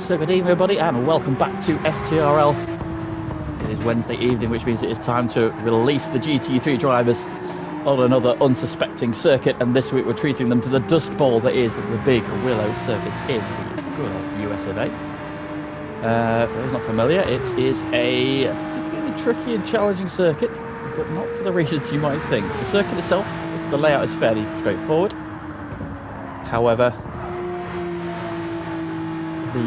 So good evening everybody and welcome back to FTRL. It is Wednesday evening, which means it is time to release the GT3 drivers on another unsuspecting circuit, and this week we're treating them to the Dust Bowl that is the big Willow circuit in good old US of A. For those not familiar, it is a particularly tricky and challenging circuit, but not for the reasons you might think. The circuit itself, the layout is fairly straightforward. However,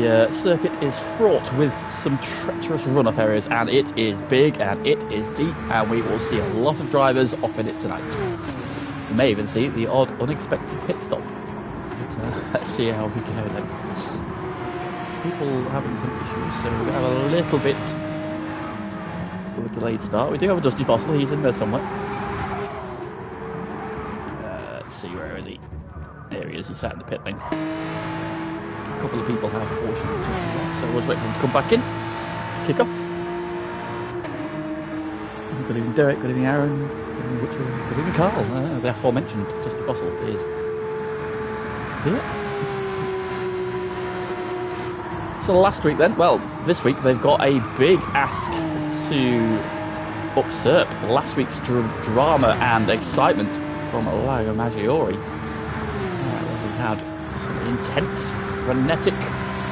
the circuit is fraught with some treacherous run-off areas, and it is big and it is deep, and we will see a lot of drivers off in it tonight. We may even see the odd unexpected pit stop. But, let's see how we go then. People having some issues, so we're going to have a little bit of a delayed start. We do have a Dusty Fossil, he's in there somewhere. Let's see, where is he? There he is, he's sat in the pit thing. A couple of people have unfortunately just left, so we'll just wait for them to come back in. Kick off. Good evening Derek, good evening Aaron, good evening Carl. The aforementioned Dusty Fossil is here. So last week then, well, this week they've got a big ask to usurp last week's drama and excitement from Lago Maggiore. We had some intense, frenetic,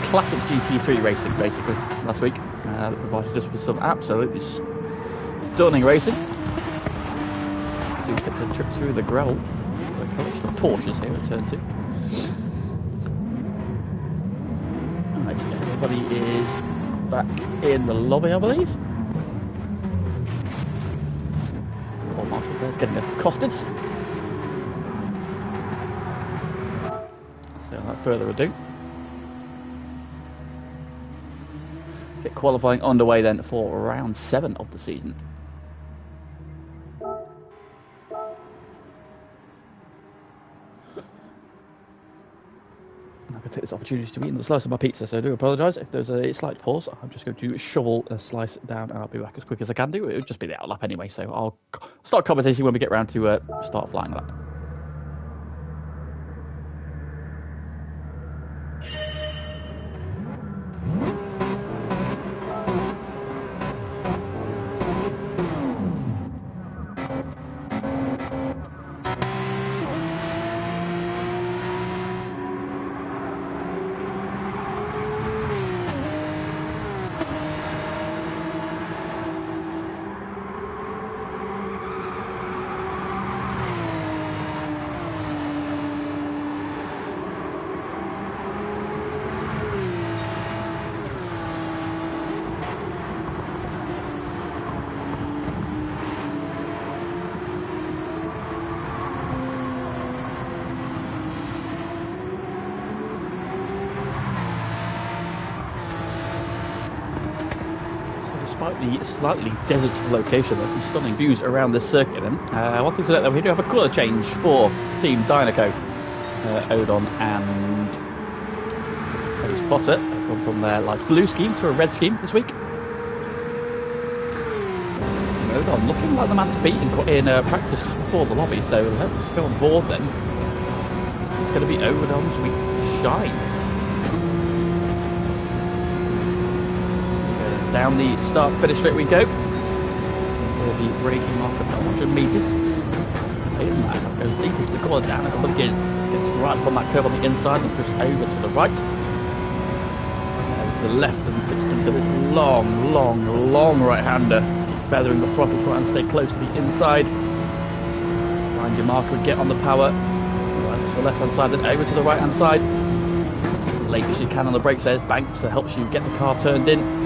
classic GT3 racing basically last week that provided us with some absolutely stunning racing. So we took a trip through the gravel, a collection of Porsches here at turn 2. Right, everybody is back in the lobby, I believe. Paul Marshall there's getting accosted. So without further ado, get qualifying underway then for round 7 of the season. I'm going to take this opportunity to eat the slice of my pizza, so I do apologise if there's a slight pause. I'm just going to shovel a slice down and I'll be back as quick as I can do. It'll just be the outlap anyway, so I'll start commentating when we get round to start flying lap. Despite the slightly desert location, there's some stunning views around this circuit then. One thing to note though, we do have a colour change for Team Dynaco. Odon and Face Potter have gone from their light blue scheme to a red scheme this week. And Odon looking like the man to beat in practice before the lobby, so let's go on board then. It's going to be Odon's week to shine. Down the start-finish straight we go for the braking mark of 100 metres. That goes deep into the corner, down a couple of gears, gets right up on that curve on the inside and drifts over to the right. To the left and tips into this long right-hander. Keep feathering the throttle, try and stay close to the inside. Find your marker, get on the power. Right to the left-hand side, then over to the right-hand side. Late as you can on the brakes, there's banks that helps you get the car turned in.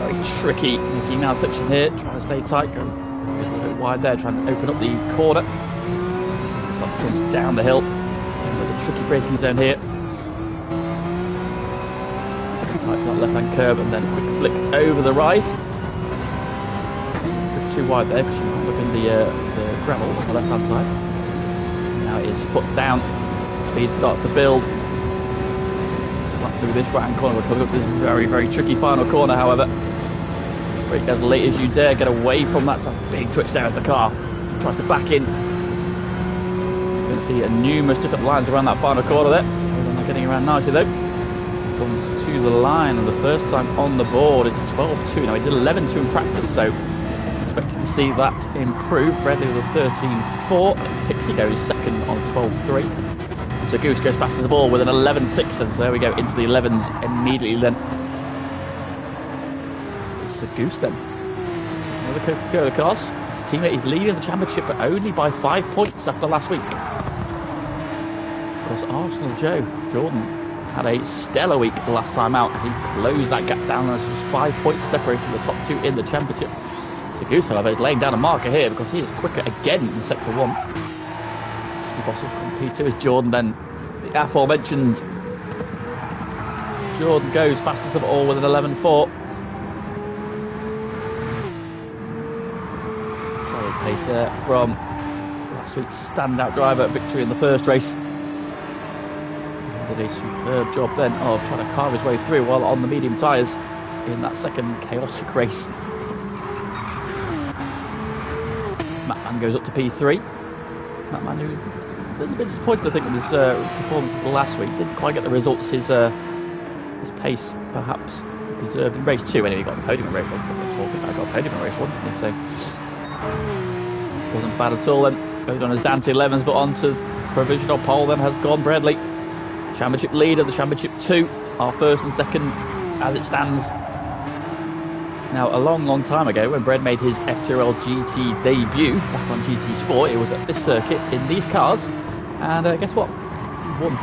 Very tricky Mickey Mouse section here, trying to stay tight, going a little bit wide there, trying to open up the corner. Start to punch down the hill, with a tricky braking zone here. Tight to that left-hand curb and then a quick flick over the rise. Just too wide there because you might look in the gravel on the left-hand side. Now it is foot down, speed starts to build. Through this right-hand corner, we're coming up this very tricky final corner, however. Brake as late as you dare, get away from that. It's a big twitch down as the car tries to back in. You can see numerous different lines around that final corner there. They're not getting around nicely though. Comes to the line, and the first time on the board is a 12.2. Now he did 11.2 in practice, so expecting to see that improve. Bradley with a 13.4. Pixie goes second on 12.3. So Goose goes fast as the ball with an 11.6, and so there we go, into the 11s immediately then. It's a Goose then. Another Coca-Cola cars. His teammate is leading the championship, but only by 5 points after last week. Of course, Arsenal Jordan had a stellar week the last time out, and he closed that gap down, and just 5 points separating the top two in the championship. So Goose, however, is laying down a marker here because he is quicker again in Sector 1. Fossil from P2 is Jordan then, the aforementioned Jordan goes fastest of all with an 11.4. Solid pace there from last week's standout driver, victory in the first race. He did a superb job then of trying to carve his way through while on the medium tyres in that second chaotic race. Mattman goes up to P3. Mattman, who a little bit disappointed, I think, with his performances last week. Didn't quite get the results his pace perhaps deserved in race 2. Anyway, he got the podium in race 1. I got a podium in race 1, so wasn't bad at all then. Going on his down to 11s, but on to provisional pole then has gone Bradley. Championship leader, the Championship 2, our first and second as it stands. Now, a long time ago, when Brad made his FTRL GT debut back on GT Sport, it was at this circuit in these cars, and guess what? He won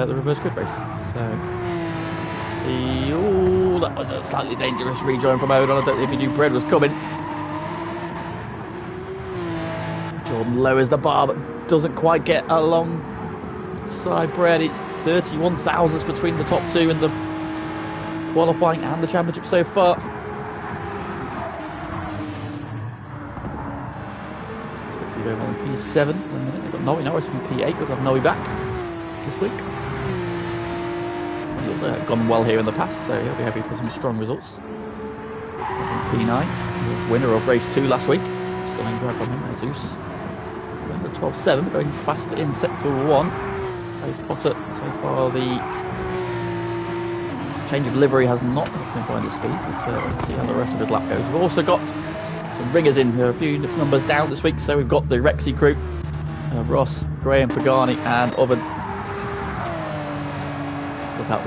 the reverse grid race. So, see, oh, that was a slightly dangerous rejoin from Odon. I don't know if he knew Brad was coming. Jordan lowers the bar, but doesn't quite get alongside Brad. It's 31 thousandths between the top two in the qualifying and the championship so far. Going on P7 in a minute. They've got Noe Norris from P8. We'll have Noe back this week. He's also gone well here in the past, so he'll be happy for some strong results. P9, winner of race 2 last week. Stunning drag on him, Jesus. Going to 12.7, going faster in sector 1. Face Potter, so far the change of livery has not helped him find his speed, but let's see how the rest of his lap goes. We've also got some ringers in here, a few numbers down this week, so we've got the Rexy crew, Ross, Graham, Pagani and Oven. Look out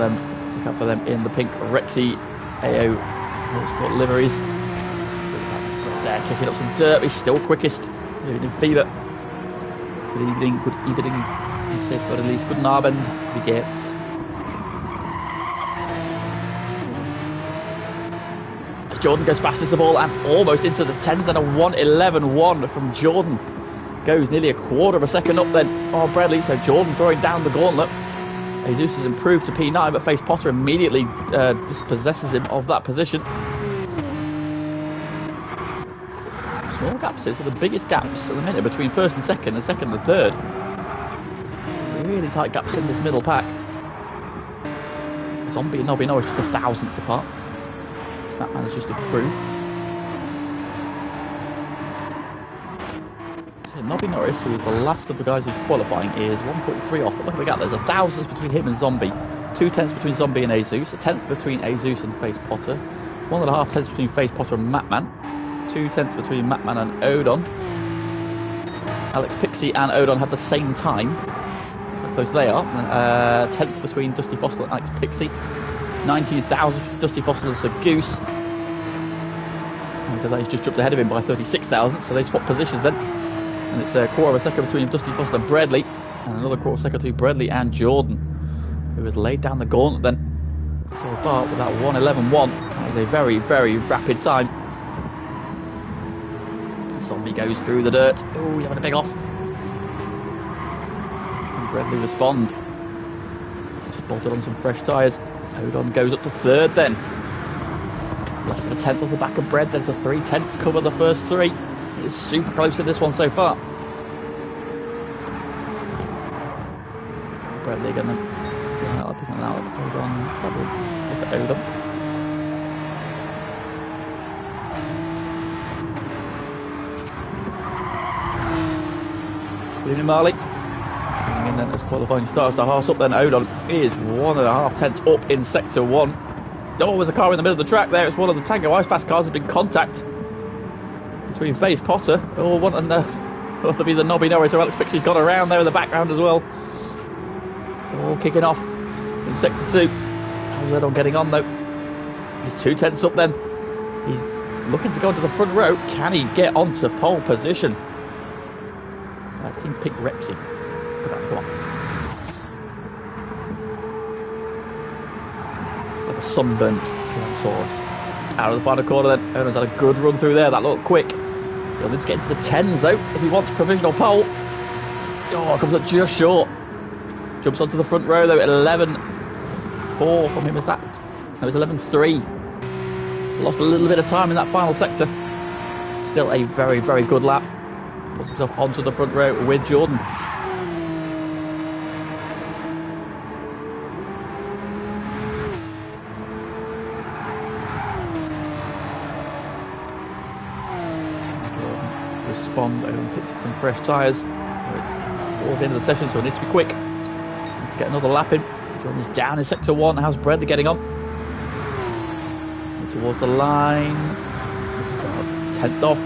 for them in the pink Rexy AO Motorsport liveries. There, kicking up some dirt, he's still quickest. Good evening, Fever. Good evening, he said, but at least good Abend, wie geht's? Jordan goes fastest of all and almost into the 10th, and a 1.11.1 from Jordan. Goes nearly a quarter of a second up then on Bradley, so Jordan throwing down the gauntlet. Jesus has improved to P9, but Face Potter immediately dispossesses him of that position. Small gaps here, so the biggest gaps at the minute between first and second and third. Really tight gaps in this middle pack. Zombie and Nobby Norris just a thousandths apart. That man has just improved. So Nobby Norris, who is the last of the guys who's qualifying, is 1.3 off. But look at the gap, there's a thousandths between him and Zombie. 2 tenths between Zombie and Jesus. A tenth between Jesus and Face Potter. 1.5 tenths between Face Potter and Matman. 2 tenths between Matman and Odon. Alex Pixie and Odon have the same time. That's how close they are. 10th between Dusty Fossil and Alex Pixie. 19,000 Dusty Fossil and Sir Goose. So that he's just jumped ahead of him by 36,000, so they swap positions then. And it's a quarter of a second between Dusty Fossil and Bradley, and another quarter of a second between Bradley and Jordan, who has laid down the gauntlet then. So far with that 1.11.1, that is a very, very rapid time. Zombie goes through the dirt. Oh, he's having a big off. Can Bradley respond? Just bolted on some fresh tyres. Odon goes up to third then. Less than a tenth off the back of Bread. There's a 3 tenths cover the first 3. It's super close to this one so far. Bradley again then. He's not out. Odon. Look at Odon. Good evening, Marley. And then as qualifying starts to half up, then Odon is 1.5 tenths up in sector 1. Oh, there's a car in the middle of the track there. It's one of the Tango Ice Pass cars. There's been contact between FaZe Potter. Oh, want to be the Nobby Norris, so Alex Pixie's got around there in the background as well. All kicking off in sector 2. How's Odon getting on though? He's 2 tenths up then. He's looking to go into the front row. Can he get onto pole position? Team Pick Rexy. Come on. Like a sunburnt Tyrannosaurus. Out of the final corner then. Odon's had a good run through there. That looked quick. He'll need to get into the 10s though if he wants provisional pole. Oh, comes up just short. Jumps onto the front row though at 11.4 from him. Is that? No, it's 11.3. Lost a little bit of time in that final sector. Still a very, very good lap. Puts himself onto the front row with Jordan. Respond and picks some fresh tyres. It's towards the end of the session, so it needs to be quick. Needs to get another lap in. Jordan's down in sector 1. How's Bradley getting on? Towards the line. This is our 10th off.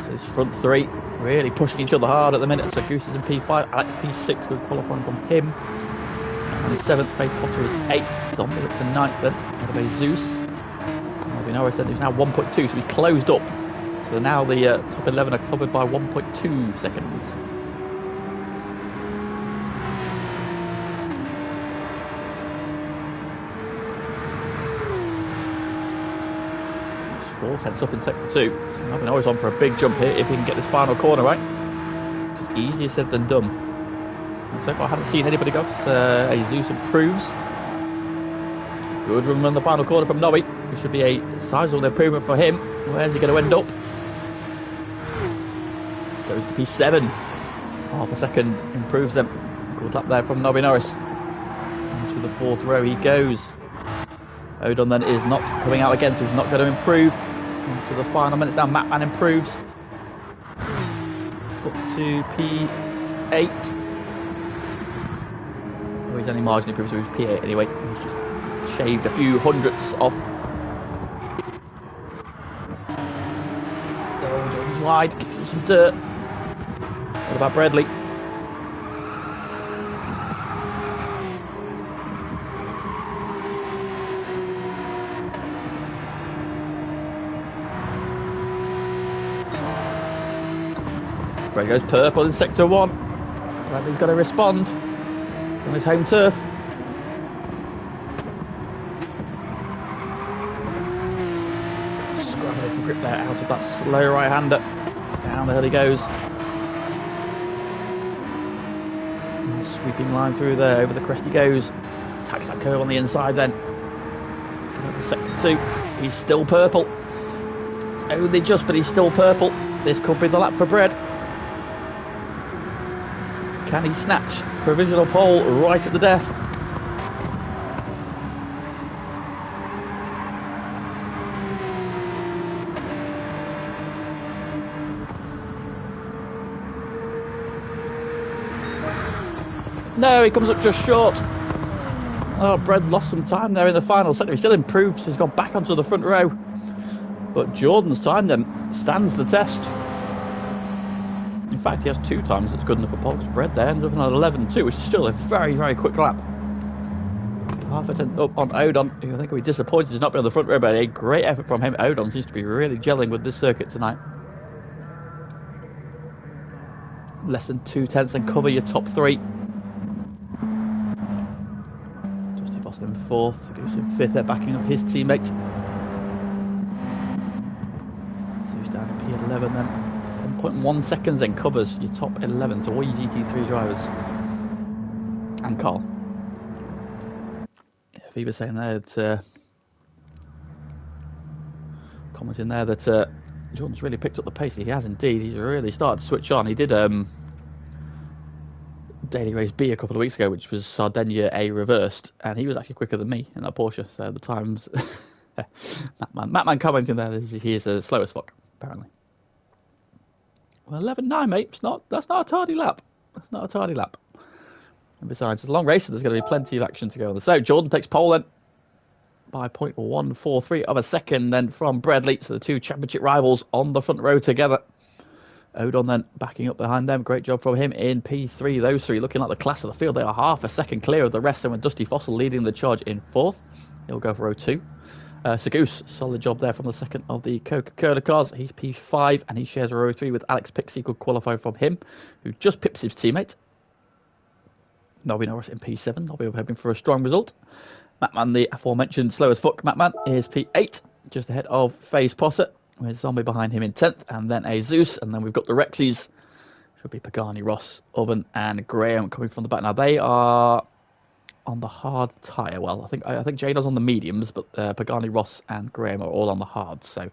So his front 3 really pushing each other hard at the minute. So Goose is in P5, Alex P6, good qualifying from him. And in 7th, FaZe Potter is 8th. Zombie up to 9th then. Out of a Zeus. Nobby Norris then, who's now 1.2, so he closed up. So now the top 11 are covered by 1.2 seconds. It's 4 tenths up in sector 2. So Nobby Norris on for a big jump here if he can get this final corner right. It's easier said than done. And so far I haven't seen anybody go. A Zeus improves. Good run on the final corner from Nobby. It should be a sizable improvement for him. Where's he going to end up? Goes to P7. Half a second improves them. Good lap there from Nobby Norris. Into the 4th row he goes. Odon then is not coming out again, so he's not going to improve. Into the final minutes now. Matman improves. Up to P8. Oh, he's only marginally improved, so he's P8 anyway. He's just shaved a few hundredths off. Oh, Jordan's wide. Gets him some dirt. What about Bradley? Bradley goes purple in sector 1. Bradley's got to respond on his home turf. Scrabbling for grip there out of that slow right-hander. Down the hill he goes. Sweeping line through there, over the crest he goes. Attacks that curve on the inside then. Going to sector 2. He's still purple. It's only just, but he's still purple. This could be the lap for Brad. Can he snatch provisional pole right at the death? No, he comes up just short. Oh, Brad lost some time there in the final sector. He still improved, so he's gone back onto the front row. But Jordan's time then stands the test. In fact, he has 2 times that's good enough for pole. Brad there ends up on 11.2, which is still a very, very quick lap. Half a tenth up on Odon, who I think will be disappointed to not be on the front row, but a great effort from him. Odon seems to be really gelling with this circuit tonight. Less than 2 tenths and cover your top 3. In 4th, goes in 5th, they're backing up his teammate. So he's down to P11 then. 1.1 seconds then covers your top 11, so all your GT3 drivers. And Carl. Yeah, Phoebe was saying there that, commenting there that Jordan's really picked up the pace. He has indeed, he's really started to switch on. He did Daily Race B a couple of weeks ago, which was Sardinia A reversed, and he was actually quicker than me in that Porsche. So the times, Matman commenting there, he is the slowest fuck apparently. Well, 11.9, mate. That's not a tardy lap. That's not a tidy lap. And besides, it's a long race, so there's going to be plenty of action to go on. So Jordan takes pole then by 0.143 of a second then from Bradley. So the two championship rivals on the front row together. Odon then backing up behind them. Great job from him in P3. Those three looking like the class of the field. They are half a second clear of the rest. And with Dusty Fossil leading the charge in fourth, he'll go for row 2. Sagoose, solid job there from the second of the Coca-Cola cars. He's P5 and he shares row 3 with Alex Pixie. Good qualify from him, who just pips his teammate. Nobby Norris in P7. Nobby hoping for a strong result. Matman, the aforementioned slow as fuck Matman, is P8, just ahead of FaZe Potter, with Zombie behind him in 10th, and then a Zeus, and then we've got the Rexies. Should be Pagani, Ross, Oven, and Graham coming from the back. Now they are on the hard tyre. Well, I think Jada's on the mediums, but Pagani, Ross, and Graham are all on the hard. So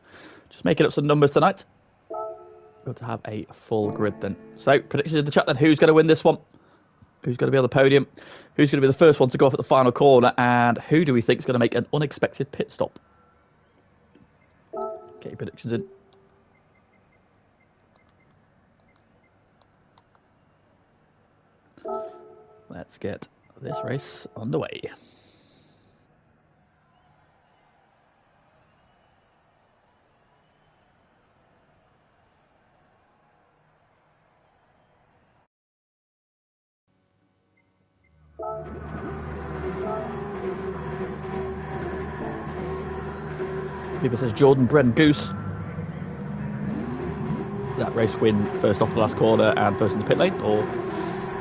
just making up some numbers tonight. Good to have a full grid then. So predictions in the chat then. Who's going to win this one? Who's going to be on the podium? Who's going to be the first one to go off at the final corner? And who do we think is going to make an unexpected pit stop? Get your predictions in. Let's get this race underway. People says Jordan, Brent, Goose. Does that race win first off the last corner and first in the pit lane, or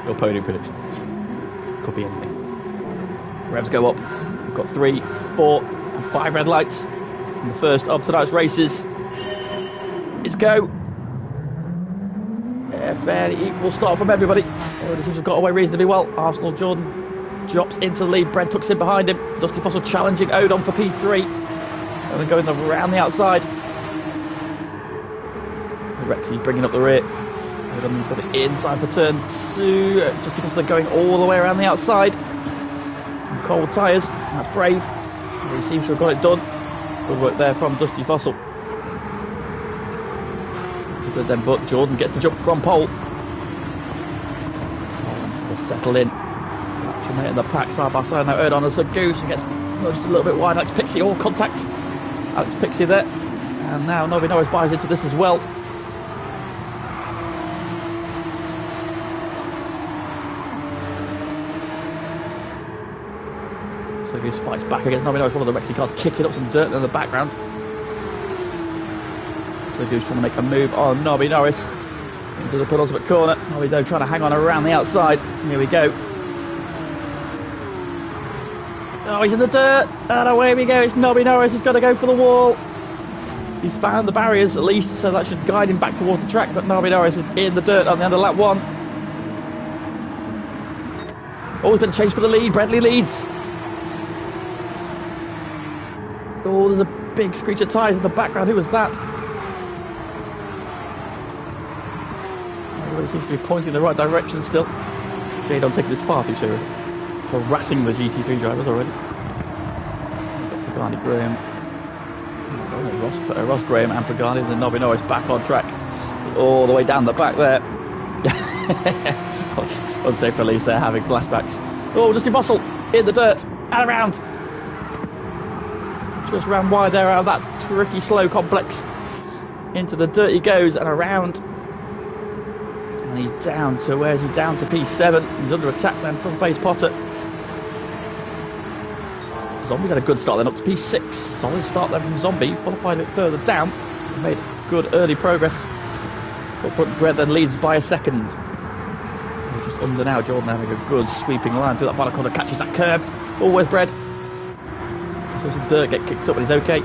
your podium prediction? Could be anything. Revs go up. We've got 3, 4, and 5 red lights in the first of tonight's races. It's go. A fairly equal start from everybody. Everybody seems to have got away reasonably well. Arsenal Jordan drops into the lead. Brent tucks in behind him. Dusty Fossil challenging Odon for P3. And then going around the outside. Rexy's bringing up the rear. Odon's got the inside for turn 2. Just because they're going all the way around the outside. Some cold tyres. That's brave. He seems to have got it done. Good work there from Dusty Fossil. But Jordan gets the jump from pole. Will settle in. Action mate in the pack side by side now. Odon as a goose and gets nudged a little bit wide. Alex Pixie, all contact. Alex Pixie there. And now Nobby Norris buys into this as well. So Goose fights back against Nobby Norris. One of the Rexy cars kicking up some dirt in the background. So Goose trying to make a move on Nobby Norris into the penultimate corner. Nobby though trying to hang on around the outside. Here we go. Oh, he's in the dirt, and away we go. It's Nobby Norris who's got to go for the wall. He's found the barriers at least, so that should guide him back towards the track, but Nobby Norris is in the dirt on the end of lap 1. Oh, it's been changed for the lead. Bradley leads. Oh, there's a big screech of tyres in the background. Who was that? Everybody seems to be pointing in the right direction still. Jadon taking this far too serious. Harassing the GT3 drivers already. Pagani, Graham, Ross Graham and Pagani, and then Nobby Norris back on track all the way down the back there. Unsafe release there, having flashbacks. Oh, Dusty Fossil in the dirt and around. Just ran wide there out of that tricky slow complex. Into the dirt he goes and around. And he's down to, where's he down to P7. He's under attack then from FaZe Potter. Zombie's had a good start then up to P6. Solid start there from Zombie. Qualified a bit further down. Made good early progress. Up front, Brett then leads by a second. We're just under now. Jordan having a good sweeping line through that final corner. Catches that curve. Oh, where's Brett? So some dirt get kicked up, but he's okay.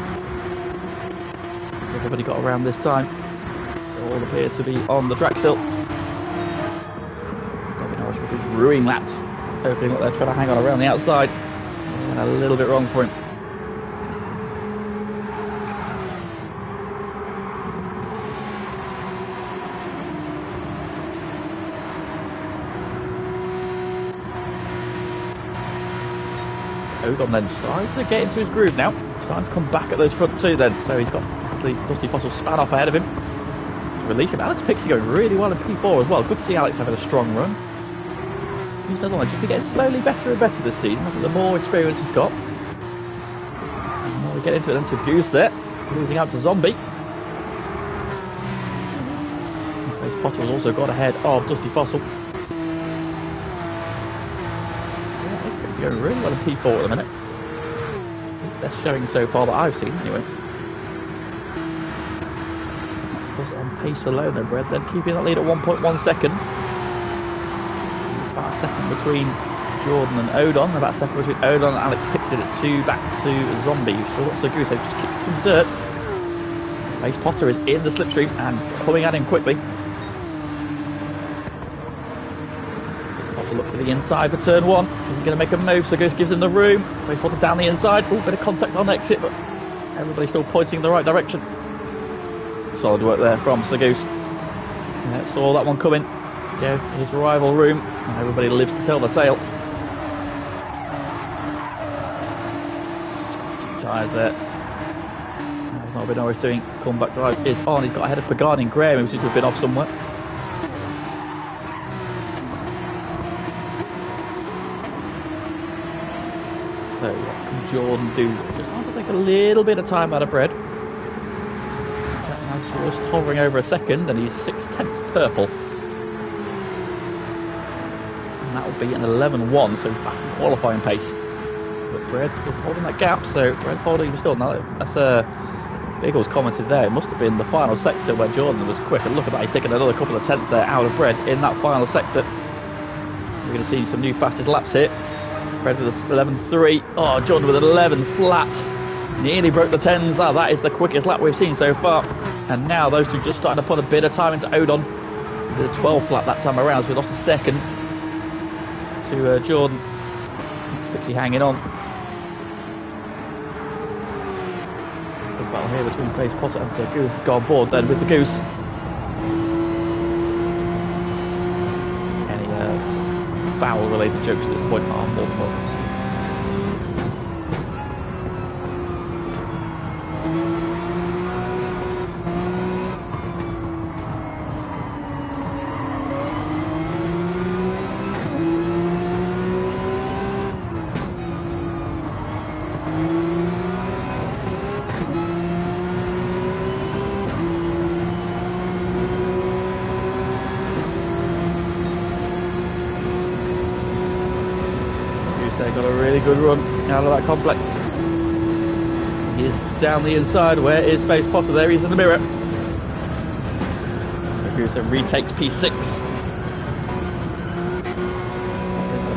Everybody got around this time. They all appear to be on the track still. Nobby Norris will be ruining laps. Opening up there, trying to hang on around the outside. And a little bit wrong for him. Odon then starting to get into his groove now. Starting to come back at those front two then. So he's got the Dusty Fossil span off ahead of him. To release him. Alex Pixie going really well in P4 as well. Good to see Alex having a strong run. He's another one. He's been getting slowly better and better this season. I think the more experience he's got, the more we get into it. Then to Goose there, losing out to Zombie. Face Potter has also got ahead of Dusty Fossil. Yeah, he's going really well in P4 at the minute. He's the best showing so far that I've seen, anyway. That's on pace alone, though, Brad. Then keeping that lead at 1.1 seconds. About a second between Jordan and Odon, about a second between Odon and Alex Pixie at 2, back to Zombie, who's still got so Goose, so just kicks from dirt. Face Potter is in the slipstream and coming at him quickly. Face Potter looks to the inside for turn 1. He's going to make a move, so Goose gives him the room. Face Potter down the inside. Oh, bit of contact on exit, but everybody's still pointing in the right direction. Solid work there from Sir Goose. Yeah, saw that one coming. Gave his rival room, and everybody lives to tell the tale. Scratching tyres there. There's not a bit Norris doing. His comeback drive is on. He's got ahead of Pagani and Graham, who seems to have been off somewhere. So what can Jordan do? Just want to take a little bit of time out of Bread. Now just hovering over a second, and he's 6/10 purple. That will be an 11-1, so back in qualifying pace. But Bread is holding that gap, so Bred's holding still. Now that's Big was commented there. It must have been the final sector where Jordan was quick. And look at that, he's taken another couple of tenths there out of Bread in that final sector. We're going to see some new fastest laps here. Bread with 11.3. Oh, Jordan with an 11 flat. Nearly broke the 10s. That is the quickest lap we've seen so far. And now those two just starting to put a bit of time into Odon. He did a 12 flat that time around, so we lost a second to Jordan. Pixie hanging on. Good battle here between Face Potter and Sir Goose. Has got on board then with the Goose. Any foul related jokes at this point are more than welcome. They got a really good run out of that complex. He is down the inside. Where is Face Potter? There he is in the mirror. Goose retakes P6.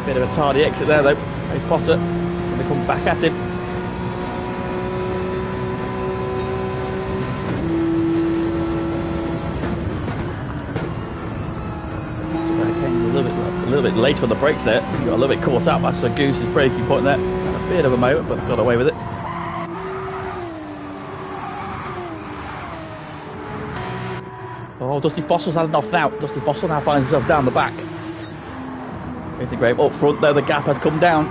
A bit of a tardy exit there though. Face Potter going to come back at him. A little bit late on the brakes there. He got a little bit caught up after Goose's braking point there. Had a bit of a moment, but got away with it. Oh, Dusty Fossil's had enough now. Dusty Fossil now finds himself down the back. Facing Graham up front there, the gap has come down.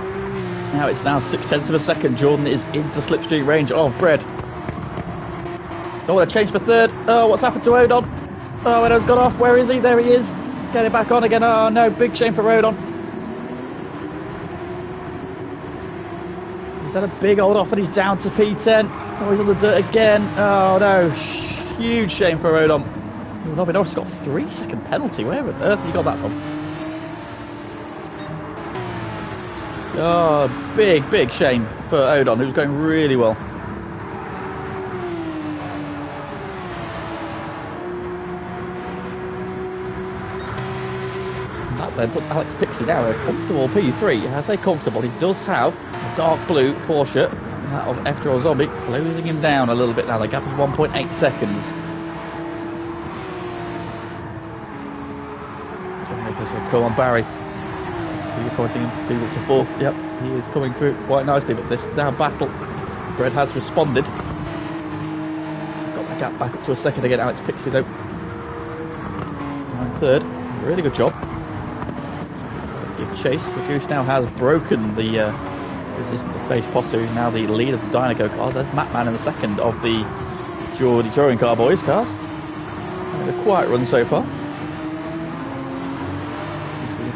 Now it's now 6/10 of a second. Jordan is into slipstream range of Bread. Don't want to change for third. Oh, what's happened to Odon? Oh, Odon's got off. Where is he? There he is. Get it back on again. Oh no, big shame for Odon. He's had a big old off and he's down to P10. Oh, he's on the dirt again. Oh no, huge shame for Odon. Oh, Nobby Norris got a 3-second penalty. Where on earth have you got that from? Oh, big shame for Odon, who's going really well. That then puts Alex Pixie now in a comfortable P3. I say comfortable, he does have a dark blue Porsche, that of FTRL Zombie, closing him down a little bit now. The gap is 1.8 seconds. Come on, Barry. You're pointing him to fourth. Yep, he is coming through quite nicely, but this now battle. Bread has responded. He's got the gap back up to a second again. Alex Pixie though. Now in third. Really good job. Give chase. The Goose now has broken the Face Potter, who's now the lead of the Dynaco cars. There's Matman in the second of the Geordie Touring Car Boys cars. A quiet run so far.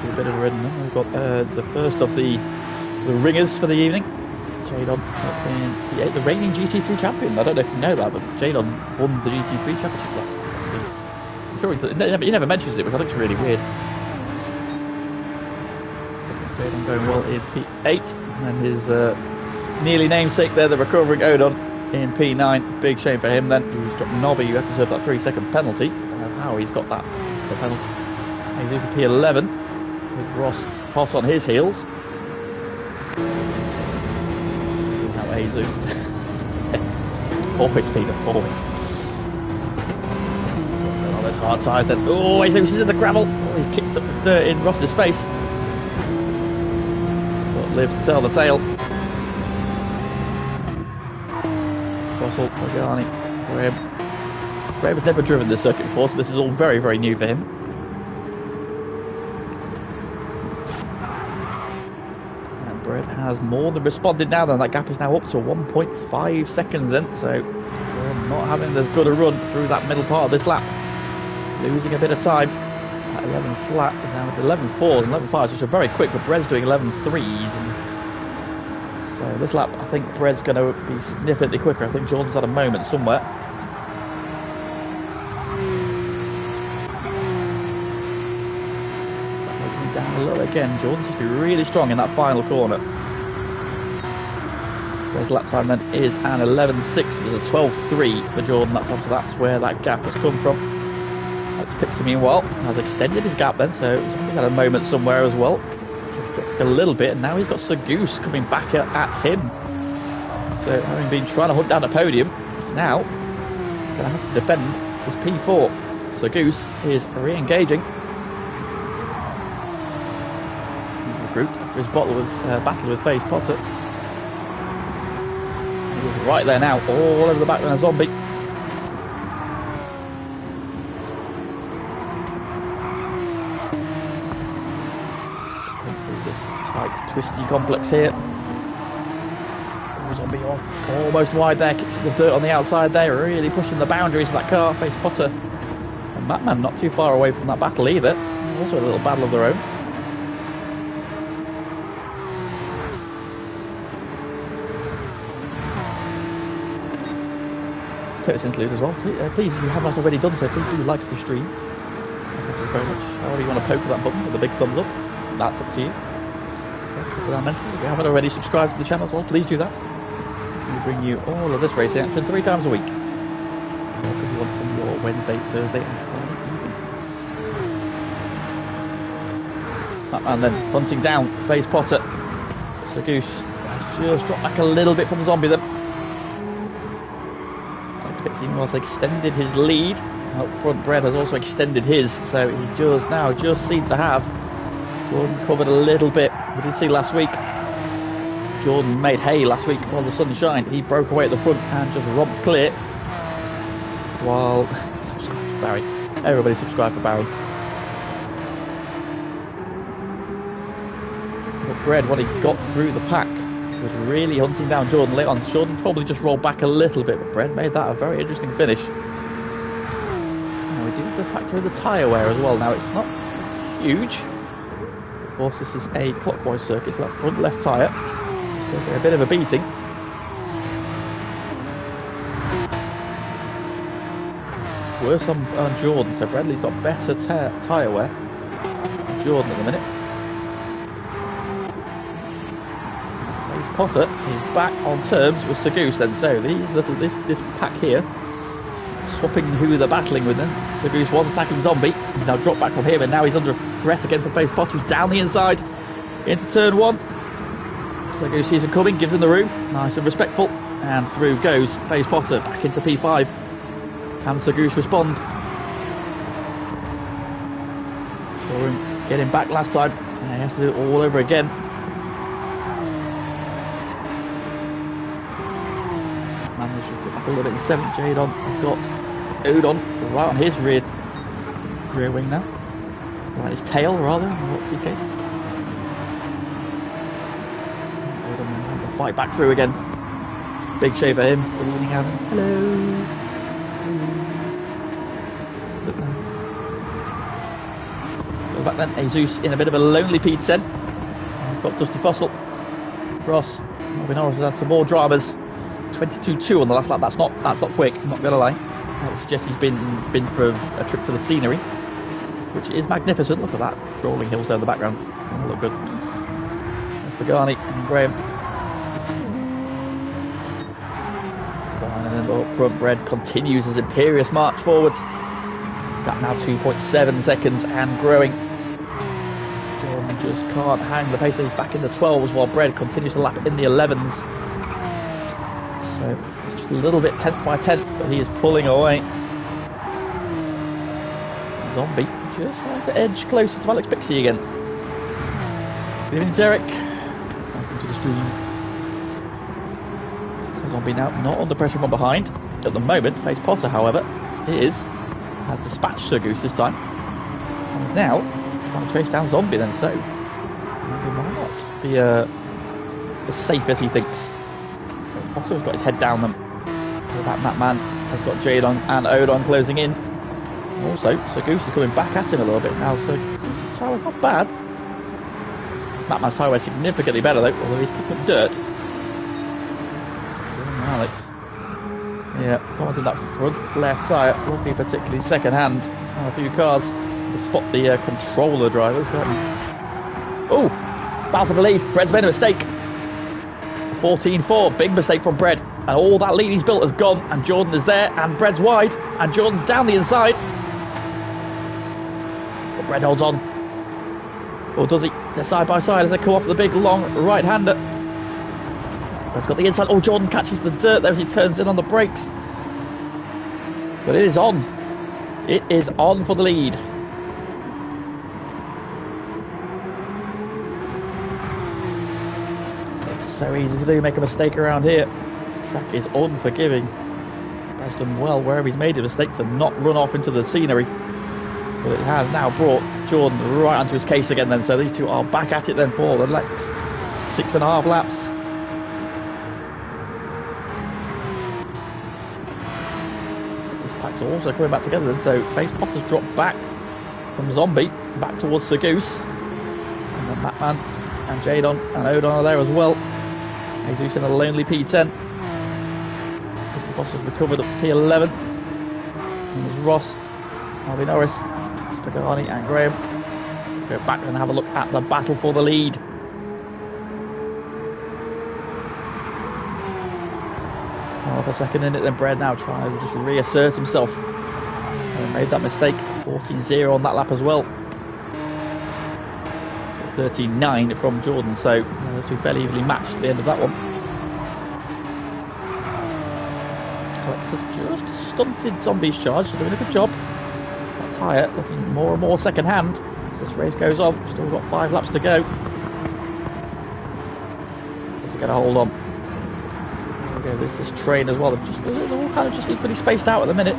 to a bit of a rhythm. We've got the first of the ringers for the evening. Jadon in P8, the reigning GT3 champion. I don't know if you know that, but Jadon won the GT3 championship last season. I'm sure he never mentions it, which I think is really weird. Jadon going well in P8, and then his nearly namesake there, the recovering Odon in P9. Big shame for him then. He's got Nobby, who had to serve that 3-second penalty. I don't know how he's got that penalty. He's into P11 with Ross hot on his heels. Jesus. Always, Peter, always. All those hard tyres then. Oh, Jesus is in the gravel. Oh, he kicks up the dirt in Ross's face. But lives to tell the tale. Russell, Pagani, Graham. Graham has never driven this circuit before, so this is all very, very new for him. Has more than responded now, then that gap is now up to 1.5 seconds in, so not having as good a run through that middle part of this lap, losing a bit of time. That 11 flat is now at 11.4s and 11.5s, which are very quick, but Brett's doing 11.3s, and so this lap I think Brett's going to be significantly quicker. I think Jordan's had a moment somewhere. Down a little again. Jordan seems to be really strong in that final corner. His lap time then is an 11.6. It was a 12.3 for Jordan. That's where that gap has come from. Pixie meanwhile has extended his gap then, so he's had a moment somewhere as well. Just dropped a little bit, and now he's got Sir Goose coming back at him. So having been trying to hunt down a podium, he's now going to have to defend his P4. Sir Goose is re-engaging. Grouped after his battle with FaZe Potter. He's right there now, all over the back than a zombie. Through this tight, twisty complex here. Zombie on, almost wide there, kicks up the dirt on the outside there, really pushing the boundaries of that car. FaZe Potter and Batman not too far away from that battle either. Also a little battle of their own. Take this interlude as well. Please, if you have not already done so, please do like the stream. Thank you very much. However you want to poke that button with the big thumbs up, that's up to you. Yes, if you haven't already subscribed to the channel as well, please do that. We bring you all of this racing action 3 times a week. If you want from your Wednesday, Thursday and Friday evening. And then hunting down FaZe Potter. So Goose has just dropped back a little bit from the zombie then. Even has extended his lead. Up front, Brett has also extended his, so he just seems to have Jordan covered a little bit. We did see last week Jordan made hay last week while the sun shined. He broke away at the front and just romped clear. While subscribe to Barry. Everybody subscribe for Barry. But Brett, what he got through the pack, was really hunting down Jordan late on. Jordan probably just rolled back a little bit, but Brett made that a very interesting finish. Now we do the factor of the tyre wear as well. Now it's not huge. Of course, this is a clockwise circuit, so that front left tyre is taking a bit of a beating. Worse on Jordan, so Bradley's got better tyre wear than Jordan at the minute. Potter is back on terms with Sir Goose then, so this pack here, swapping who they're battling with then. Sir Goose was attacking Zombie, he's now dropped back from him, and now he's under threat again from FaZe Potter, who's down the inside into turn 1. Sir Goose sees him coming, gives him the room, nice and respectful, and through goes FaZe Potter back into P5. Can Sir Goose respond? Saw him get him back last time, and he has to do it all over again. A little bit in 7th. Jadon has got Udon right on his rear wing now, right his tail rather in Roxy's case. Udon having to fight back through again. Big shave for him. Good evening, Adam. Hello. the back then, Jesus in a bit of a lonely P10. We've got Dusty Fossil, Ross, Robin Norris has had some more dramas. 22.2 on the last lap. That's not quick, I'm not gonna lie. I would suggest he's been for a trip for the scenery, which is magnificent. Look at that, rolling hills there in the background. Oh, look good. There's Pagani and Graham. And then up front, Bread continues his imperious march forwards. That now 2.7 seconds and growing. John just can't hang the pace. He's back in the 12s while Bread continues to lap in the 11s. So it's just a little bit 10th by 10th, but he is pulling away. Zombie just trying to edge closer to Alex Pixie again. Good evening, Derek. Welcome to the stream. Zombie now not under pressure from behind at the moment. Face Potter, however, has dispatched Sir Goose this time. And is now trying to chase down Zombie then, so he might not be as safe as he thinks. Face Potter has got his head down them. That man has got Jadon and Odon closing in. Also, Sir Goose is coming back at him a little bit now. Sir Goose's tyre's not bad. Batman's tyre is significantly better though, although he's kicking up dirt. Alex, yeah, commented that front left tyre won't be particularly second hand on a few cars. To spot the controller drivers, can't you? Oh, battle for the lead. Bread's made a mistake. 14.4, big mistake from Bread, and all that lead he's built has gone. And Jordan is there, and Bread's wide, and Jordan's down the inside. But Bread holds on, or does he? They're side by side as they come off the big long right-hander. Bread's got the inside. Oh, Jordan catches the dirt there as he turns in on the brakes. But it is on. It is on for the lead. It's so easy to do, make a mistake around here. The track is unforgiving. Brad's done well wherever he's made a mistake to not run off into the scenery. But it has now brought Jordan right onto his case again then. So these two are back at it then for the next 6.5 laps. Also coming back together then, so Face Potter's dropped back from Zombie back towards Sir Goose, and then Batman and Jadon and Odon are there as well. Jesus in a lonely P10. Mr. Boss has recovered up to P11, and there's Ross, Harvey Norris, Pagani and Graham. Go back and have a look at the battle for the lead. Half a second in it, then Bread now trying to just reassert himself. And made that mistake. 14.0 on that lap as well. 13.9 from Jordan, so those two fairly evenly matched at the end of that one. Alex has just stunted Zombie's charge, so doing a good job. That tyre looking more and more second hand as this race goes on. Still got 5 laps to go. Let's get a hold on. There's this train as well. They're all kind of just equally spaced out at the minute.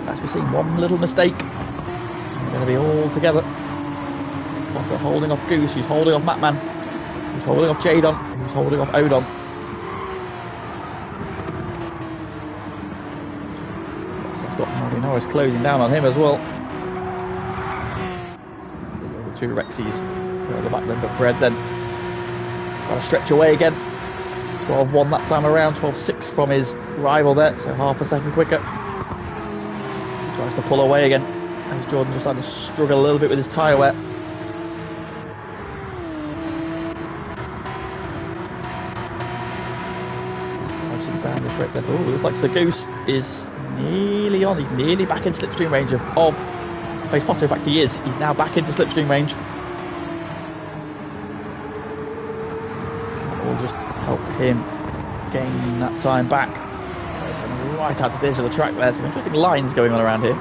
As we've seen, one little mistake, they're going to be all together. Potter holding off Goose, who's holding off Matman, who's holding off Jadon, who's holding off Odon. He's got Harvey Norris closing down on him as well. The two Rexies further back then, but Bread then trying to stretch away again. 12.1 that time around, 12.6 from his rival there, so half a second quicker. He tries to pull away again, as Jordan just starting to struggle a little bit with his tyre wear. Oh, looks like Sir Goose is nearly on, he's nearly back in slipstream range of Face Potter. In fact he is, he's now back into slipstream range. That will just help him gain that time back. Right out to the edge of the track there, some interesting lines going on around here.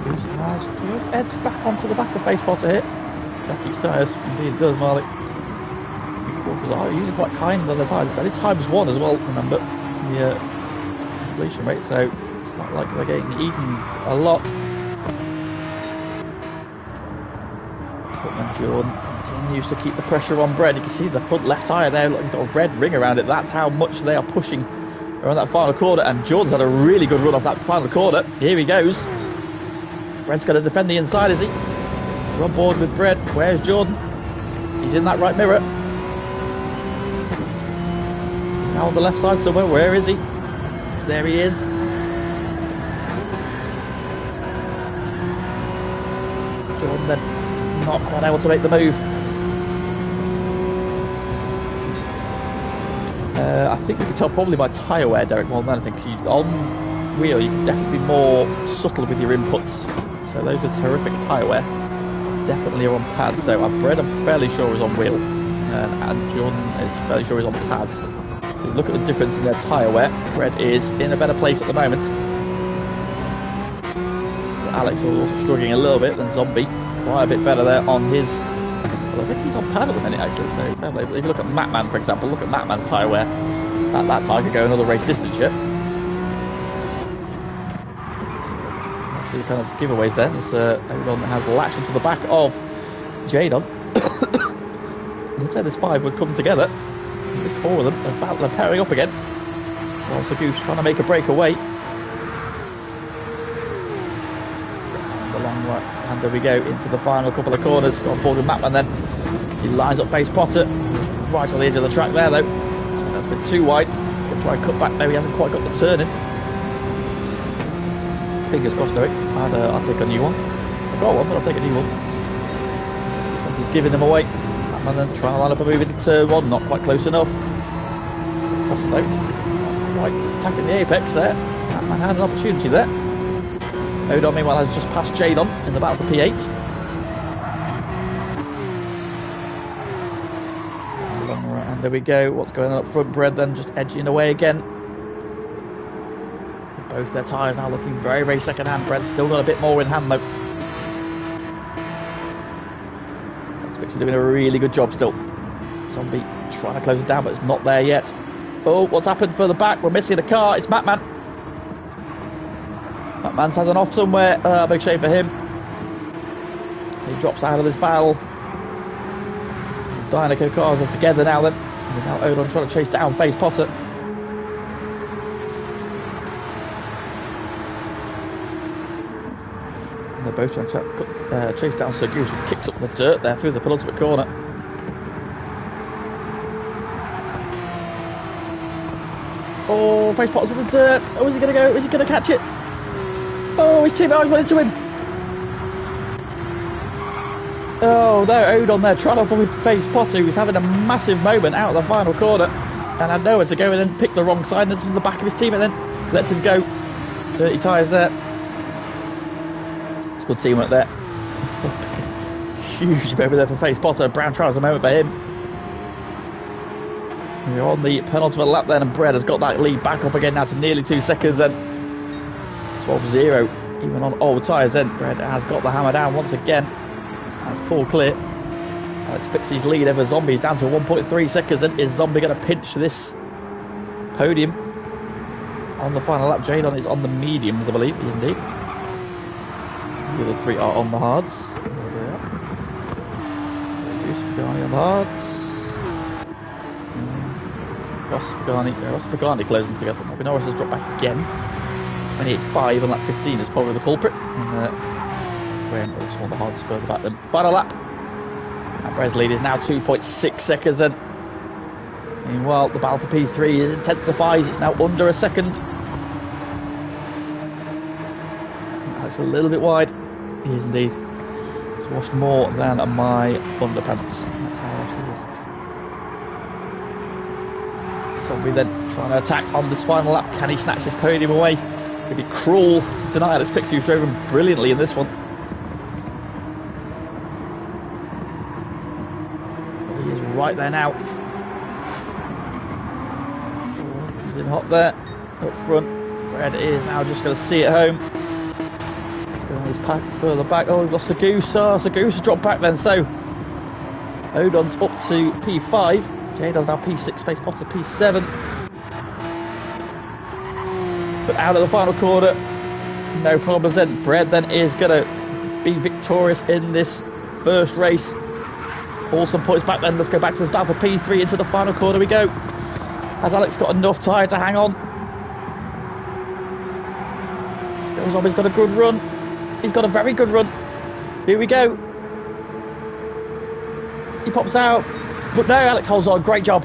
Goose has just edged back onto the back of Face Potter here. That keeps tyres, indeed it does, Marley. These quarters are usually quite kind on the tyres. It's only ×1 as well, remember, the completion rate, so it's not like they're getting eaten a lot. Jordan continues to keep the pressure on Bread. You can see the front left tyre there, look, he's got a red ring around it. That's how much they are pushing around that final corner, and Jordan's had a really good run off that final corner. Here he goes. Brett's going to defend the inside, is he? We're on board with Brett. Where's Jordan? He's in that right mirror. Now on the left side somewhere. Where is he? There he is. Jordan then not quite able to make the move. I think you can tell probably by tyre wear, Derek, more than anything. On wheel, you can definitely be more subtle with your inputs. So those with horrific tyre wear definitely are on pads. So Brett, I'm fairly sure, is on wheel, and Jordan is fairly sure is on pads. So you look at the difference in their tyre wear. Brett is in a better place at the moment. Alex is also struggling a little bit, and Zombie quite a bit better there on his. Well, I think he's on pad at the minute, actually. So if you look at Matman, for example, look at Matman's tyre wear. That tyre could go another race distance yet. That's the kind of giveaways there. Everyone has latched onto the back of Jadon. Let's say this 5 would come together. There's 4 of them. They're pairing up again. Also Goose trying to make a breakaway. And there we go into the final couple of corners. Got on board with Matman then. He lines up face Potter right on the edge of the track there though. That's been too wide. He'll try and cut back. No, he hasn't quite got the turn in. Fingers crossed, Eric. I'll take a new one. I've got one, but I'll take a new one. Something's giving them away. Matman then trying to line up a move into turn 1. Not quite close enough. Potter though. Not quite attacking the apex there. Matman had an opportunity there. Odon meanwhile has just passed Jadon in the battle for P8. And there we go. What's going on up front? Bread then just edging away again. Both their tyres now looking very, very second hand. Bread's still got a bit more in hand though. He's doing a really good job still. Zombie trying to close it down, but it's not there yet. Oh, what's happened further back? We're missing the car. It's Matman. Matman's had an off somewhere. Big shame for him. He drops out of this battle. Dynaco cars are together now then. And now Odon trying to chase down Face Potter. And they're both trying to chase down Sir Goose, who kicks up the dirt there through the penultimate corner. Oh, Face Potter's in the dirt. Oh, is he going to go? Is he going to catch it? Oh, his teammate went into him. Oh, there, Odon there, trying to avoid Face Potter, who's having a massive moment out of the final corner. And had nowhere to go, and then picked the wrong side, and then to the back of his teammate, then lets him go. Dirty tyres there. It's good teamwork there. Huge moment there for Face Potter. Brown trouser moment for him. We're on the penultimate lap then, and Brett has got that lead back up again now to nearly 2 seconds then. 12-0, even on old tyres then. Brett has got the hammer down once again. That's full clear. Alex Pixie's lead over Zombie is down to 1.3 seconds. And is Zombie going to pinch this podium on the final lap? Jadon is on the mediums, I believe. He is indeed. The other 3 are on the hards. There they are. Pagani on the hards. Ross Pagani closing together. Bobby Norris has dropped back again. 28.5 on lap 15 is probably the culprit. And Graham also on the hards further back then. Final lap. And Brett's lead is now 2.6 seconds then. Meanwhile, the battle for P3 is intensifies. It's now under a second. That's a little bit wide. He is indeed. It's washed more than my underpants. That's how washed it is. Zombie then trying to attack on this final lap. Can he snatch this podium away? It'd be cruel to deny Alex Pixie, who drove him brilliantly in this one. He is right there now. He's in hot there, up front. Brett is now just going to see it home. He's going on his pack further back. Oh, we've lost the Goose. Oh, so Goose has dropped back then. So Odon's up to P5. Jadon's now P6. Face Potter P7. But out of the final corner, no problems then. Brett then is going to be victorious in this first race. Pull some points back then. Let's go back to this battle for P3. Into the final corner we go. Has Alex got enough tyre to hang on? Zombie's got a good run. He's got a very good run. Here we go. He pops out. But no, Alex holds on. Great job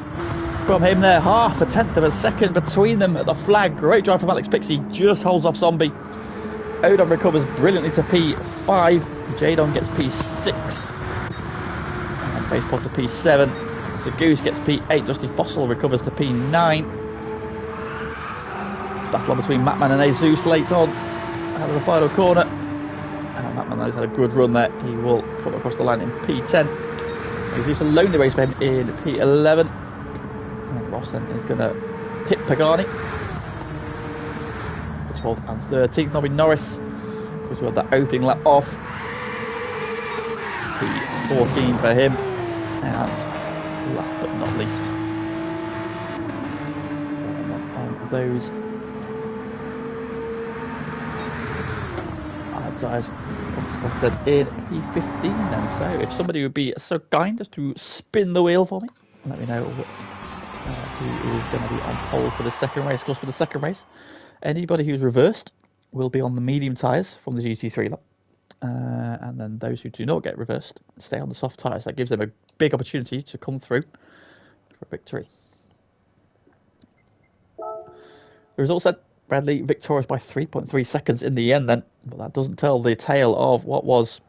from him there. Half a tenth of a second between them at the flag. Great drive from Alex Pixie. Just holds off Zombie. Odon recovers brilliantly to P5. Jadon gets P6. And Baseball to P7. So Goose gets P8. Dusty Fossil recovers to P9. Battle on between Matman and Azus late on. Out of the final corner. And Matman has had a good run there. He will come across the line in P10. Azus a lonely race for him in P11. And Ross then is going to hit Pagani. 12th and 13th. Nobby Norris, because we had that opening lap off. P14 for him. And last but not least, on those tyres comes across then in P15 then. So if somebody would be so kind as to spin the wheel for me, let me know who is going to be on pole for the second race. Of course, for the second race, anybody who's reversed will be on the medium tyres from the GT3 lap. And then those who do not get reversed stay on the soft tyres. That gives them a big opportunity to come through for a victory. The result said Bradley victorious by 3.3 seconds in the end then, but that doesn't tell the tale of what was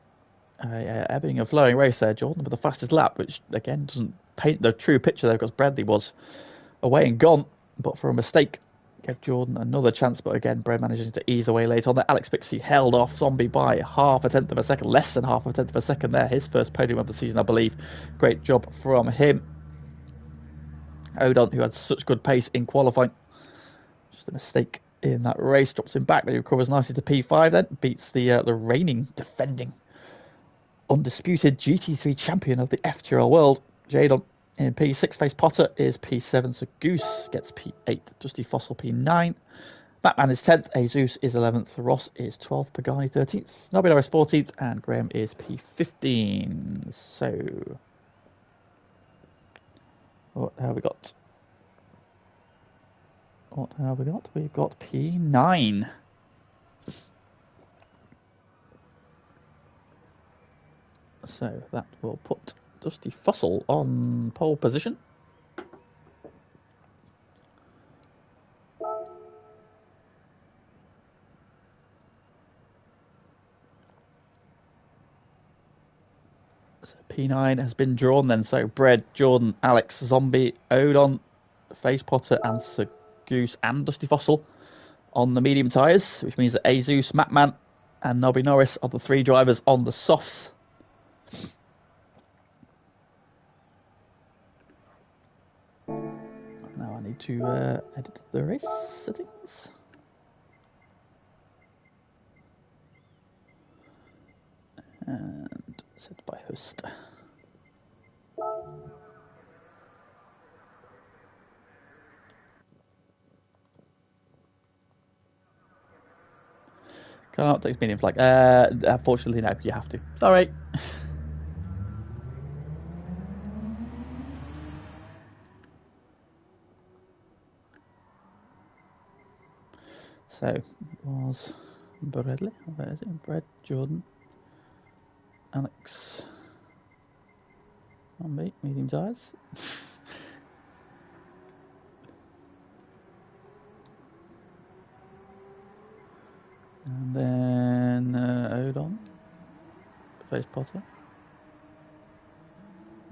a ebbing and flowing race there. Jordan with the fastest lap, which again doesn't paint the true picture there because Bradley was away and gone, but for a mistake gave Jordan another chance. But again, Brad manages to ease away late on there. Alex Pixie held off Zombie by half a tenth of a second, less than half a tenth of a second there. His first podium of the season, I believe. Great job from him. Odon, who had such good pace in qualifying, just a mistake in that race, drops him back, but he recovers nicely to P5 then, beats the reigning, defending, undisputed GT3 champion of the FTRL world, Jadon, in P6. Face Potter is P7, so Goose gets P8, Dusty Fossil P9, Batman is 10th, Azus is 11th, Ross is 12th, Pagani 13th, Nobby is 14th, and Graham is P15. So, what have we got? What have we got? We've got P9. So that will put Dusty Fossil on pole position. So P9 has been drawn then. So Bread, Jordan, Alex, Zombie, Odon, Face Potter, and Sir Goose and Dusty Fossil on the medium tyres, which means that Azus, Matman, and Nobby Norris are the three drivers on the softs. Now I need to edit the race settings. And set by host. Can't take medium flag. Unfortunately, no, you have to. Sorry. So it was Bradley, where is it? Brad, Jordan, Alex, Zombie, medium tyres. And then Odon, Face Potter,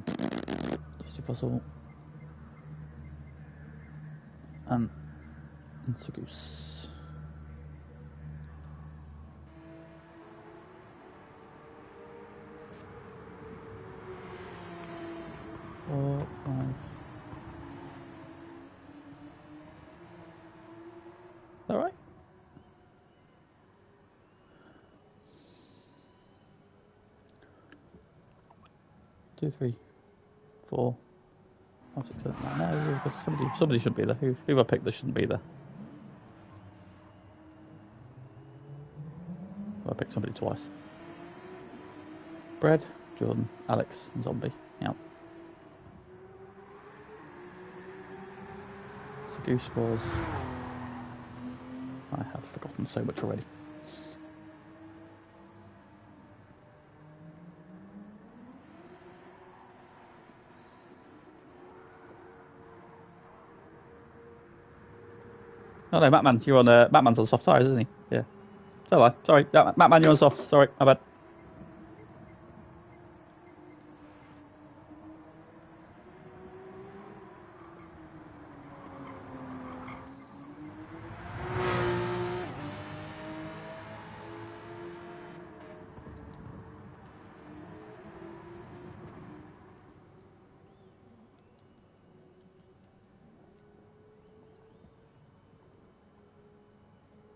Dusty Fossil, and Goose. Four, five. Is that right? Two, three, four, five, six, seven. No, somebody should be there. Who I picked that shouldn't be there? I picked somebody twice. Brad, Jordan, Alex, and Zombie. Yeah. So Goose was... I have forgotten so much already. Oh no, Matman, you're on. Matman's on soft tyres, isn't he? Yeah. So am I. Sorry, Matman, you're on soft. Sorry, my bad.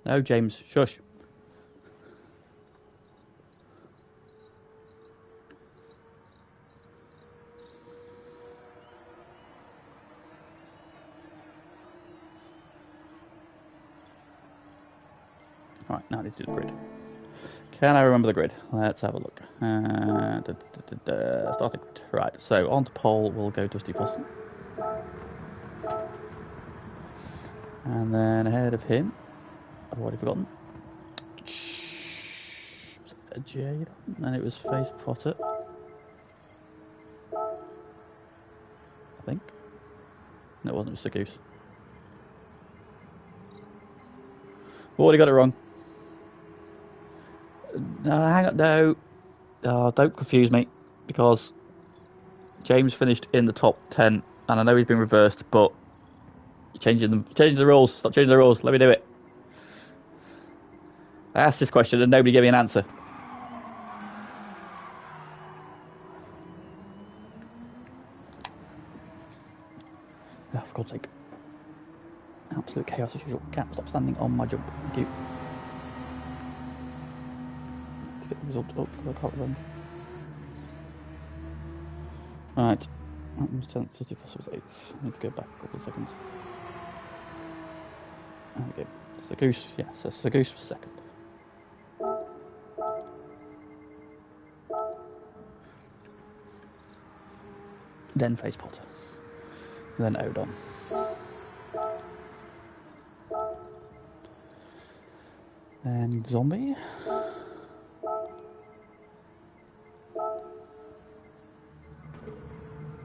No, James, shush. Right, now I need to do the grid. Can I remember the grid? Let's have a look. Starting grid. Right, so on to pole we'll go Dusty Foston. And then ahead of him, I've already forgotten. Jade, and it was Face Potter. I think. No, it wasn't, it was Goose. Already got it wrong. No, hang on, no. Oh, don't confuse me, because James finished in the top 10, and I know he's been reversed, but you're changing the rules. Stop changing the rules. Let me do it. I asked this question and nobody gave me an answer. Oh, for God's sake. Absolute chaos as usual. Can't stop standing on my jump. Thank you. To get the result up, I can't remember. Right. That was 10th, 31st was 8th. I need to go back a couple of seconds. There we go. So Goose, yeah, so Goose was second. Then Face Potter. Then Odon. Then Zombie.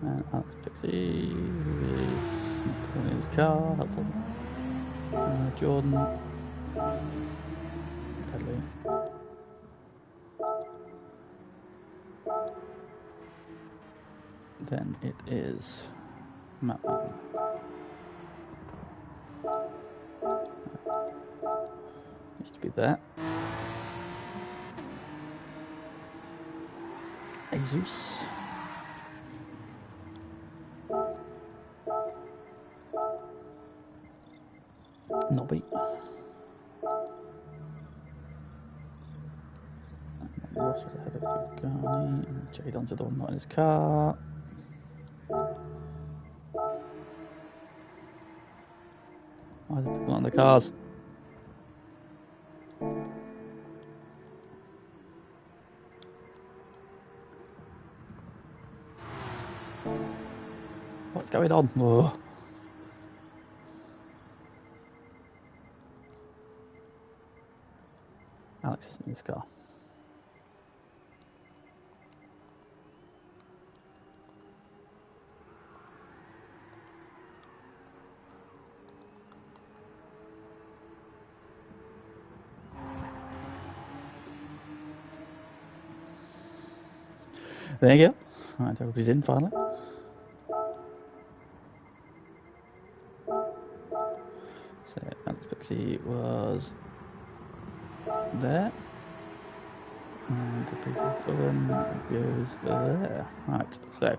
And Alex Pixie, who is not in his car, helpful. Jordan. Pedley. Then it is Matman. Needs to be there. Jesus. Nobby. Ross was ahead of Garney. Jade onto the one not in his car. Why are the people not in the cars? What's going on? Ugh. Alex is in his car. There you go. Right, everybody's in finally. So Alex Pixie was there. And the people oven goes there. Right, so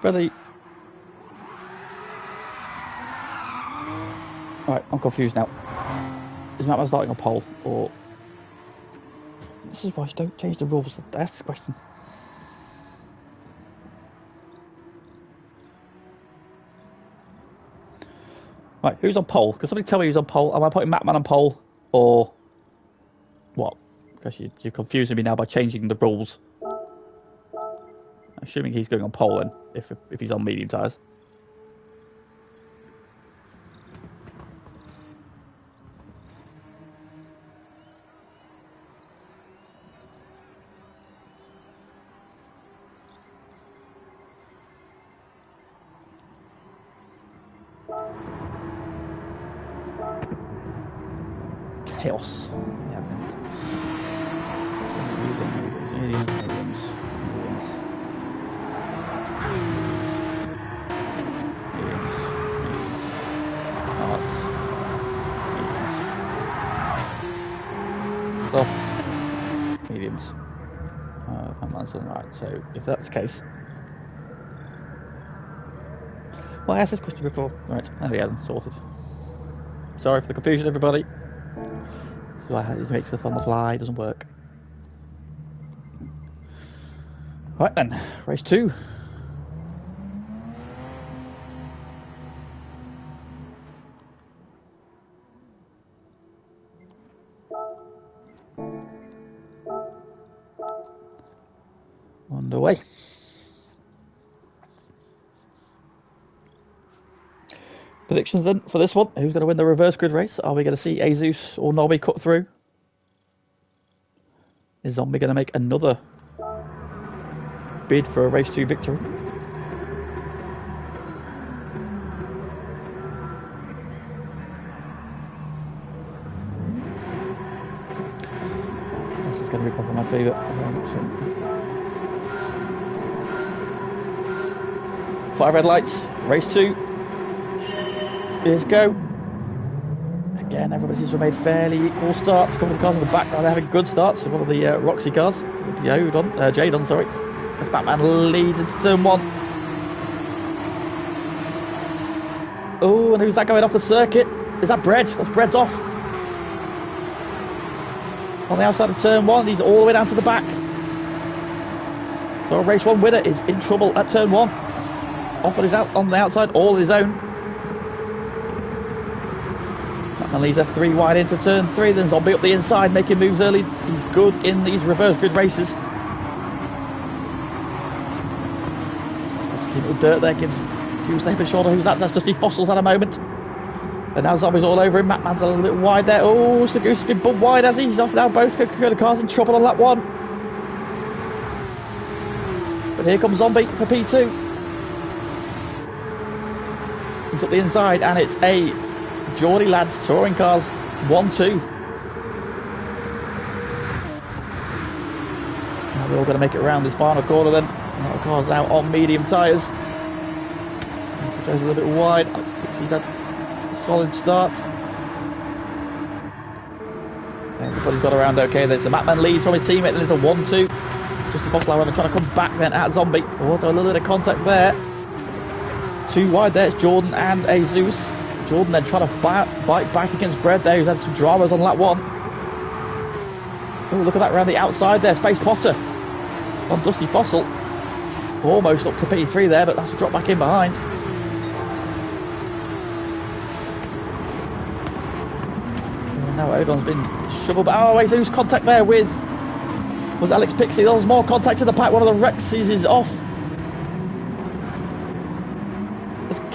Bradley. Right, I'm confused now. Is Matt starting a poll, or this is why you don't change the rules? That's the question. Right, who's on pole? Can somebody tell me who's on pole? Am I putting Matman on pole, or what? Because you're confusing me now by changing the rules. Assuming he's going on pole then, if he's on medium tyres. chaos. Yeah, soft, mediums. Right, so if that's the case. Well, I asked this question before. Right, there we go, sorted. Sorry for the confusion, everybody. So I had to make stuff on the fly, it doesn't work. Right then, race 2. Underway. Predictions then for this one. Who's going to win the reverse grid race? Are we going to see Jesus or Nobby cut through? Is Zombie going to make another bid for a race 2 victory? This is going to be probably my favourite. 5 red lights, race 2. Here's go. Again, everybody seems to have made fairly equal starts. A couple of cars in the background are having good starts. One of the Roxy cars, Jadon, sorry. As Batman leads into turn 1. Oh, and who's that going off the circuit? Is that Bread? That's Bread's off. On the outside of turn 1, he's all the way down to the back. So race 1 winner is in trouble at turn 1. Off on the outside, all on his own. And leaves a 3 wide into turn 3. Then Zombie up the inside, making moves early. He's good in these reverse grid races. Just a little dirt there gives Hughes the hip and shoulder. Who's that? That's Dusty Fossils at a moment. And now Zombie's all over him. Matman's a little bit wide there. Oh, Sagoose has been bumped wide as he's off now. Both Coca-Cola cars in trouble on lap 1. But here comes Zombie for P2. He's up the inside, and it's a Geordie Lads Touring Cars 1-2. Now we're all going to make it around this final corner then. Now the car's now on medium tyres. Goes a little bit wide. Pixie's had a solid start. Everybody's got around okay. There's the Matman lead from his teammate, then there's a 1-2. Just a Boslow however trying to come back then at Zombie. Also a little bit of contact there. 2 wide there, it's Jordan and a Zeus. Jordan then trying to bite back against Bread there, who's had some dramas on lap 1. Oh, look at that around the outside there, Space Potter on Dusty Fossil. Almost up to P3 there, but that's a drop back in behind. And now Odon's been shoveled back. Oh, wait, so who's contact there with? Was Alex Pixie? There was more contact in the pack, one of the Rexes is off.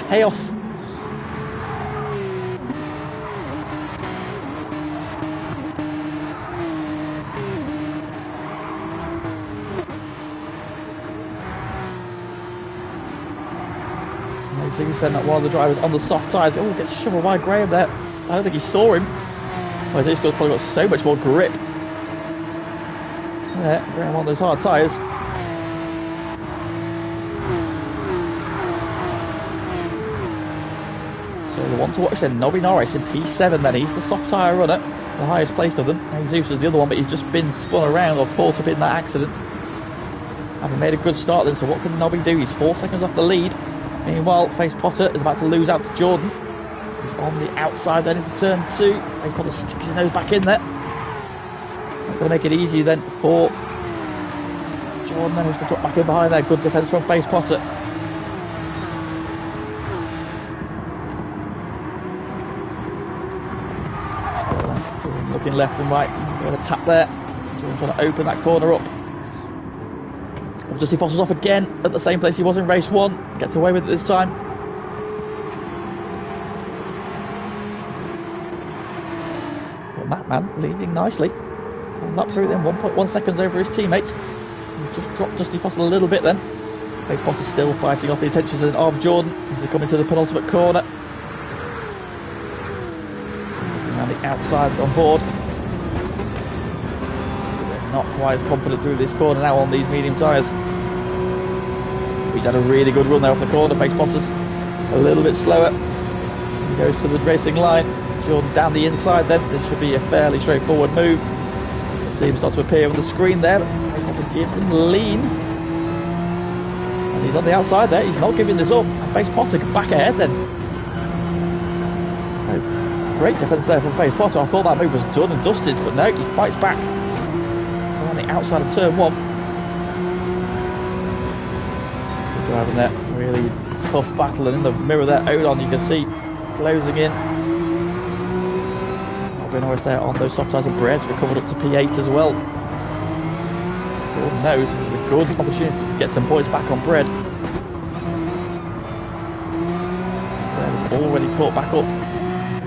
Chaos. Zeus sent that one of the drivers on the soft tyres. Oh, gets shoveled by Graham there. I don't think he saw him. Well, Zeus probably got so much more grip. There, Graham on those hard tyres. So the one to watch then, Nobby Norris in P7 then. He's the soft tyre runner, the highest placed of them. Jesus was the other one, but he's just been spun around or caught up in that accident. Having made a good start then, so what can Nobby do? He's 4 seconds off the lead. Meanwhile, Face Potter is about to lose out to Jordan, who's on the outside then into turn 2. Face Potter sticks his nose back in there. Not going to make it easy then for Jordan, then who's to drop back in behind there. Good defence from Face Potter. Still looking left and right. Got a tap there. Jordan trying to open that corner up. Dusty Fossil's off again at the same place he was in race 1. Gets away with it this time. Well, that man leading nicely. On lap 3 then, 1.1 seconds over his teammate. Just dropped Dusty Fossil a little bit then. Face Potter still fighting off the intentions of Jordan as they come into the penultimate corner. Looking around the outside on board. They're not quite as confident through this corner now on these medium tyres. He's had a really good run there off the corner. Pace Potter's a little bit slower. He goes to the racing line. Jordan down the inside then. This should be a fairly straightforward move. It seems not to appear on the screen there. Pace Potter gives him lean. And he's on the outside there. He's not giving this up. And Pace Potter back ahead then. Oh, great defence there from Pace Potter. I thought that move was done and dusted, but no, he fights back. On the outside of turn 1. Good driving there. Really tough battle, and in the mirror there, Odon, you can see closing in. Albin Norris there on those soft tyres of Bread's recovered up to P8 as well. Jordan knows this is a good opportunity to get some points back on Bread. Bread has already caught back up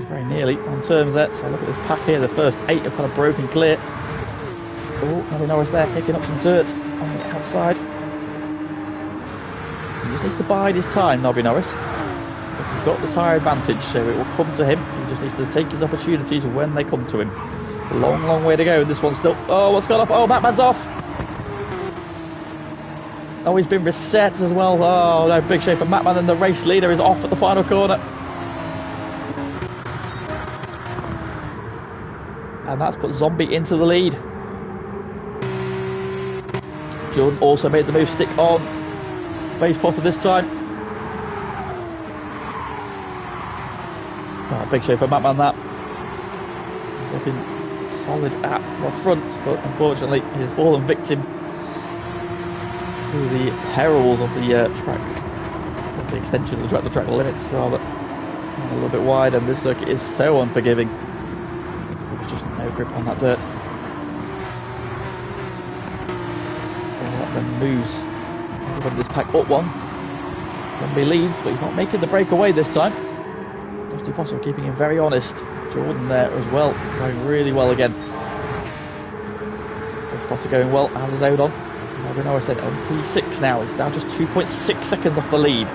very nearly on terms there. So look at this pack here. The first 8 have kind of broken clear. Oh, Albin Norris there kicking up some dirt on the outside. He just needs to bide his time, Nobby Norris. Because he's got the tyre advantage, so it will come to him. He just needs to take his opportunities when they come to him. A long, long way to go in this one still. Oh, what's gone off? Oh, Batman's off! Oh, he's been reset as well. Oh, no, big shame for Matman, and the race leader is off at the final corner. And that's put Zombie into the lead. Jordan also made the move stick on Pace Potter this time. Oh, big shame for Matman that. Looking solid at the front, but unfortunately he's fallen victim to the perils of the track, of the extension of the track limits rather. A little bit wide, and this circuit is so unforgiving. There's just no grip on that dirt. That then moves everybody this pack up one. Zombie leads, but he's not making the breakaway this time. Dusty Foster keeping him very honest. Jordan there as well, going really well again. Foster going well, as is Odon. I know I said on P6 now. He's now just 2.6 seconds off the lead.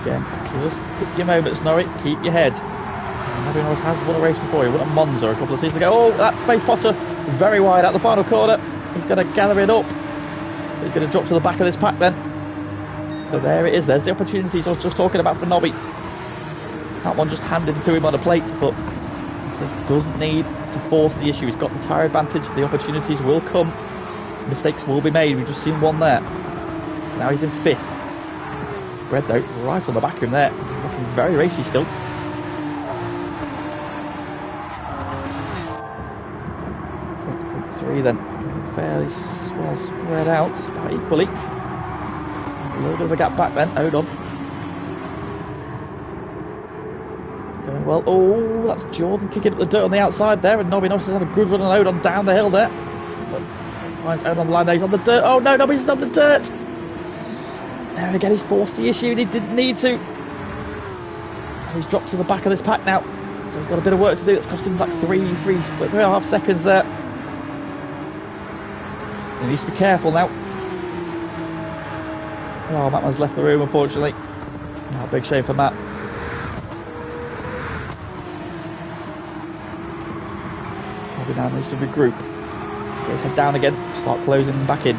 Again, just pick your moments, Norrie. Keep your head. Nobby Norris has won a race before. He won at Monza a couple of seasons ago. Oh, that's Pace Potter very wide at the final corner. He's going to gather it up. He's going to drop to the back of this pack then. So there it is. There's the opportunities I was just talking about for Nobby. That one just handed it to him on a plate, but he doesn't need to force the issue. He's got the tyre advantage. The opportunities will come. Mistakes will be made. We've just seen one there. Now he's in 5th. Bread though, right on the back of him there. Looking very racy still. Front 3 then. Fairly well spread out, about equally. A little bit of a gap back then. Odon. Going well. Oh, that's Jordan kicking up the dirt on the outside there, and Nobby Norris has had a good run on Odon down the hill there. But finds Odon on the line now. He's on the dirt. Oh no, Nobby's on the dirt. There again, he's forced the issue, and he didn't need to. And he's dropped to the back of this pack now. So he's got a bit of work to do. That's cost him like 3.5 seconds there. He needs to be careful now. Oh, Mattman's left the room, unfortunately. Oh, big shame for Matt. Probably now needs to regroup. Get his head down again. Start closing them back in.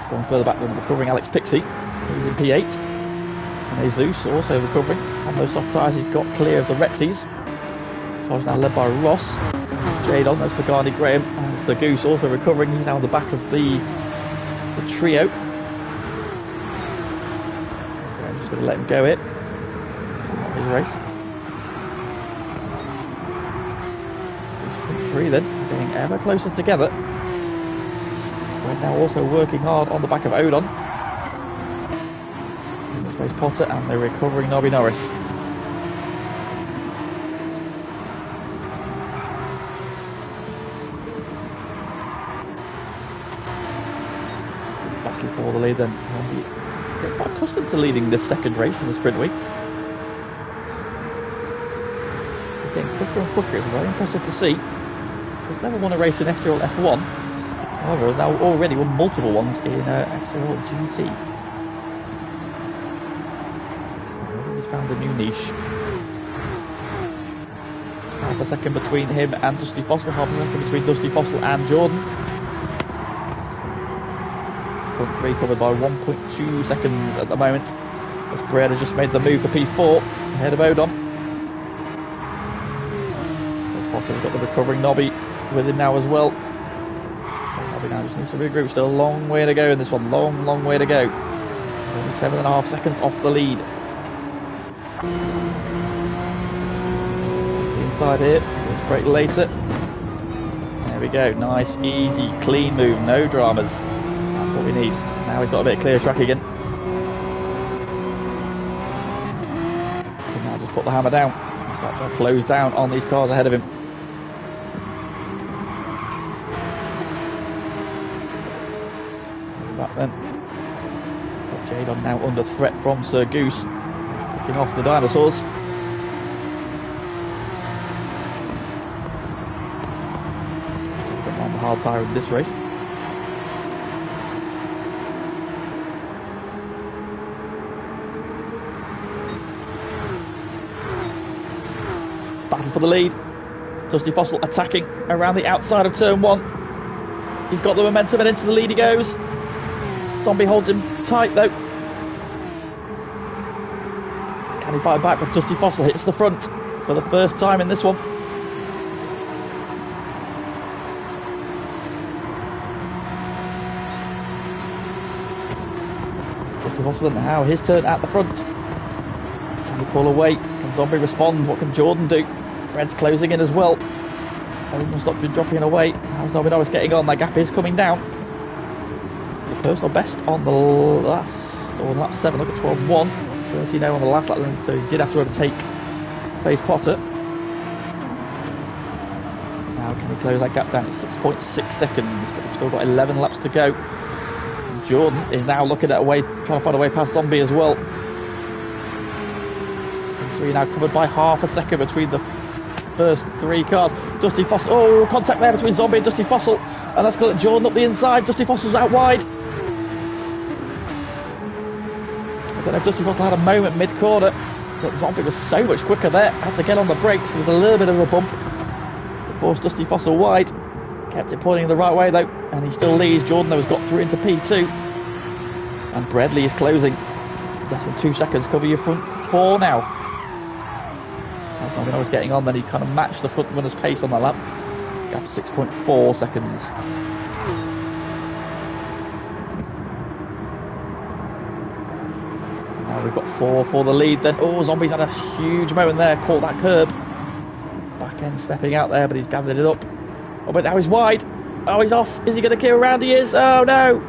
He's going further back than recovering Alex Pixie. He's in P8. And Jesus also recovering. On those soft tyres, he's got clear of the Rexies. Charge now led by Ross. Jadon, that's for Gardy Graham, and for Goose also recovering. He's now on the back of the trio. Okay, I'm just going to let him go it. It's not his race. These front 3 then, getting ever closer together. We're now also working hard on the back of Odon. In this Pace Potter, and they're recovering Nobby Norris. For the lead then. He's getting quite accustomed to leading this second race in the sprint weeks. He's getting quicker and quicker. It's very impressive to see. He's never won a race in FTRL F1. However, he's now already won multiple ones in FTRL GT. a new niche. Half a second between him and Dusty Fossil, half a second between Dusty Fossil and Jordan. Front three covered by 1.2 seconds at the moment, as Brad has just made the move for P4 ahead of Odom. Fossil's got the recovering Nobby with him now as well. Nobby now just needs to regroup. Still a long way to go in this one, long way to go. Only 7.5 seconds off the lead. Inside here, let's brake later. There we go, nice, easy, clean move, no dramas. That's what we need. Now he's got a bit of clear track again. Can now just put the hammer down and start trying to close down on these cars ahead of him. Back then. Got Jadon now under threat from Sir Goose. Picking off the dinosaurs. On the hard tyre in this race. Battle for the lead. Dusty Fossil attacking around the outside of turn 1. He's got the momentum and into the lead he goes. Zombie holds him tight though. Can he fight back? But Dusty Fossil hits the front for the first time in this one. Dusty Fossil now his turn at the front. Can he pull away? Can Zombie respond? What can Jordan do? Red's closing in as well. Everyone's stopped dropping away. How's Nobby Norris getting on? That gap is coming down. The personal best on the lap 7. Look at 12.1. 13.0 on the last lap, so he did have to overtake Faze Potter. Now can he close that gap down? It's 6.6 seconds, but we've still got 11 laps to go. And Jordan is now looking at trying to find a way past Zombie as well. And so you're now covered by half a second between the first 3 cars. Dusty Fossil, oh, contact there between Zombie and Dusty Fossil, and that's got Jordan up the inside. Dusty Fossil's out wide. I don't know if Dusty Fossil had a moment mid-corner, but Zombie was so much quicker there. Had to get on the brakes with a little bit of a bump. It forced Dusty Fossil wide. Kept it pointing the right way though, and he still leads. Jordan though has got through into P2. And Bradley is closing. Less than 2 seconds, cover your front 4 now. When I was getting on, then he kind of matched the front runner's pace on that lap. Gap 6.4 seconds. Now we've got 4 for the lead then. Oh, Zombie's had a huge moment there, caught that curb. Back end stepping out there, but he's gathered it up. Oh, but now he's wide. Oh, he's off. Is he going to clear around? He is. Oh, no.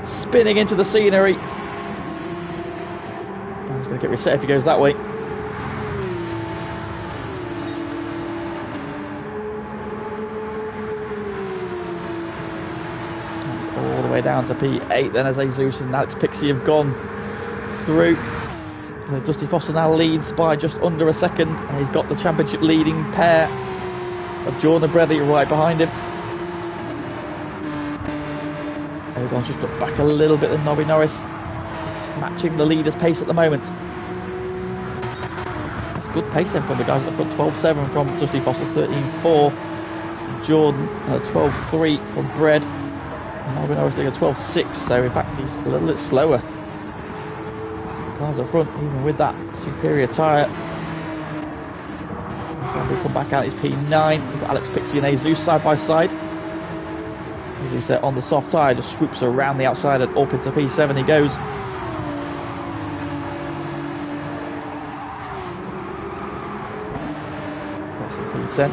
Spinning into the scenery. Oh, he's going to get reset if he goes that way. All the way down to P8 then, as Jesus and Alex Pixie have gone through. So Dusty Fossil now leads by just under a second, and he's got the championship leading pair of Jordan and Bradley right behind him. Ogon's just dropped back a little bit than Nobby Norris, just matching the leader's pace at the moment. That's good pace then from the guys at the front. 12.7 from Dusty Fossil, 13.4 Jordan, 12.3 from Brad. Nobby Norris doing a 12.6, so in fact he's a little bit slower. Cars up front, even with that superior tyre. So we come back out, it's P9. We've got Alex Pixie and Jesus side by side. Jesus there on the soft tyre, just swoops around the outside and up into P7 he goes. P10.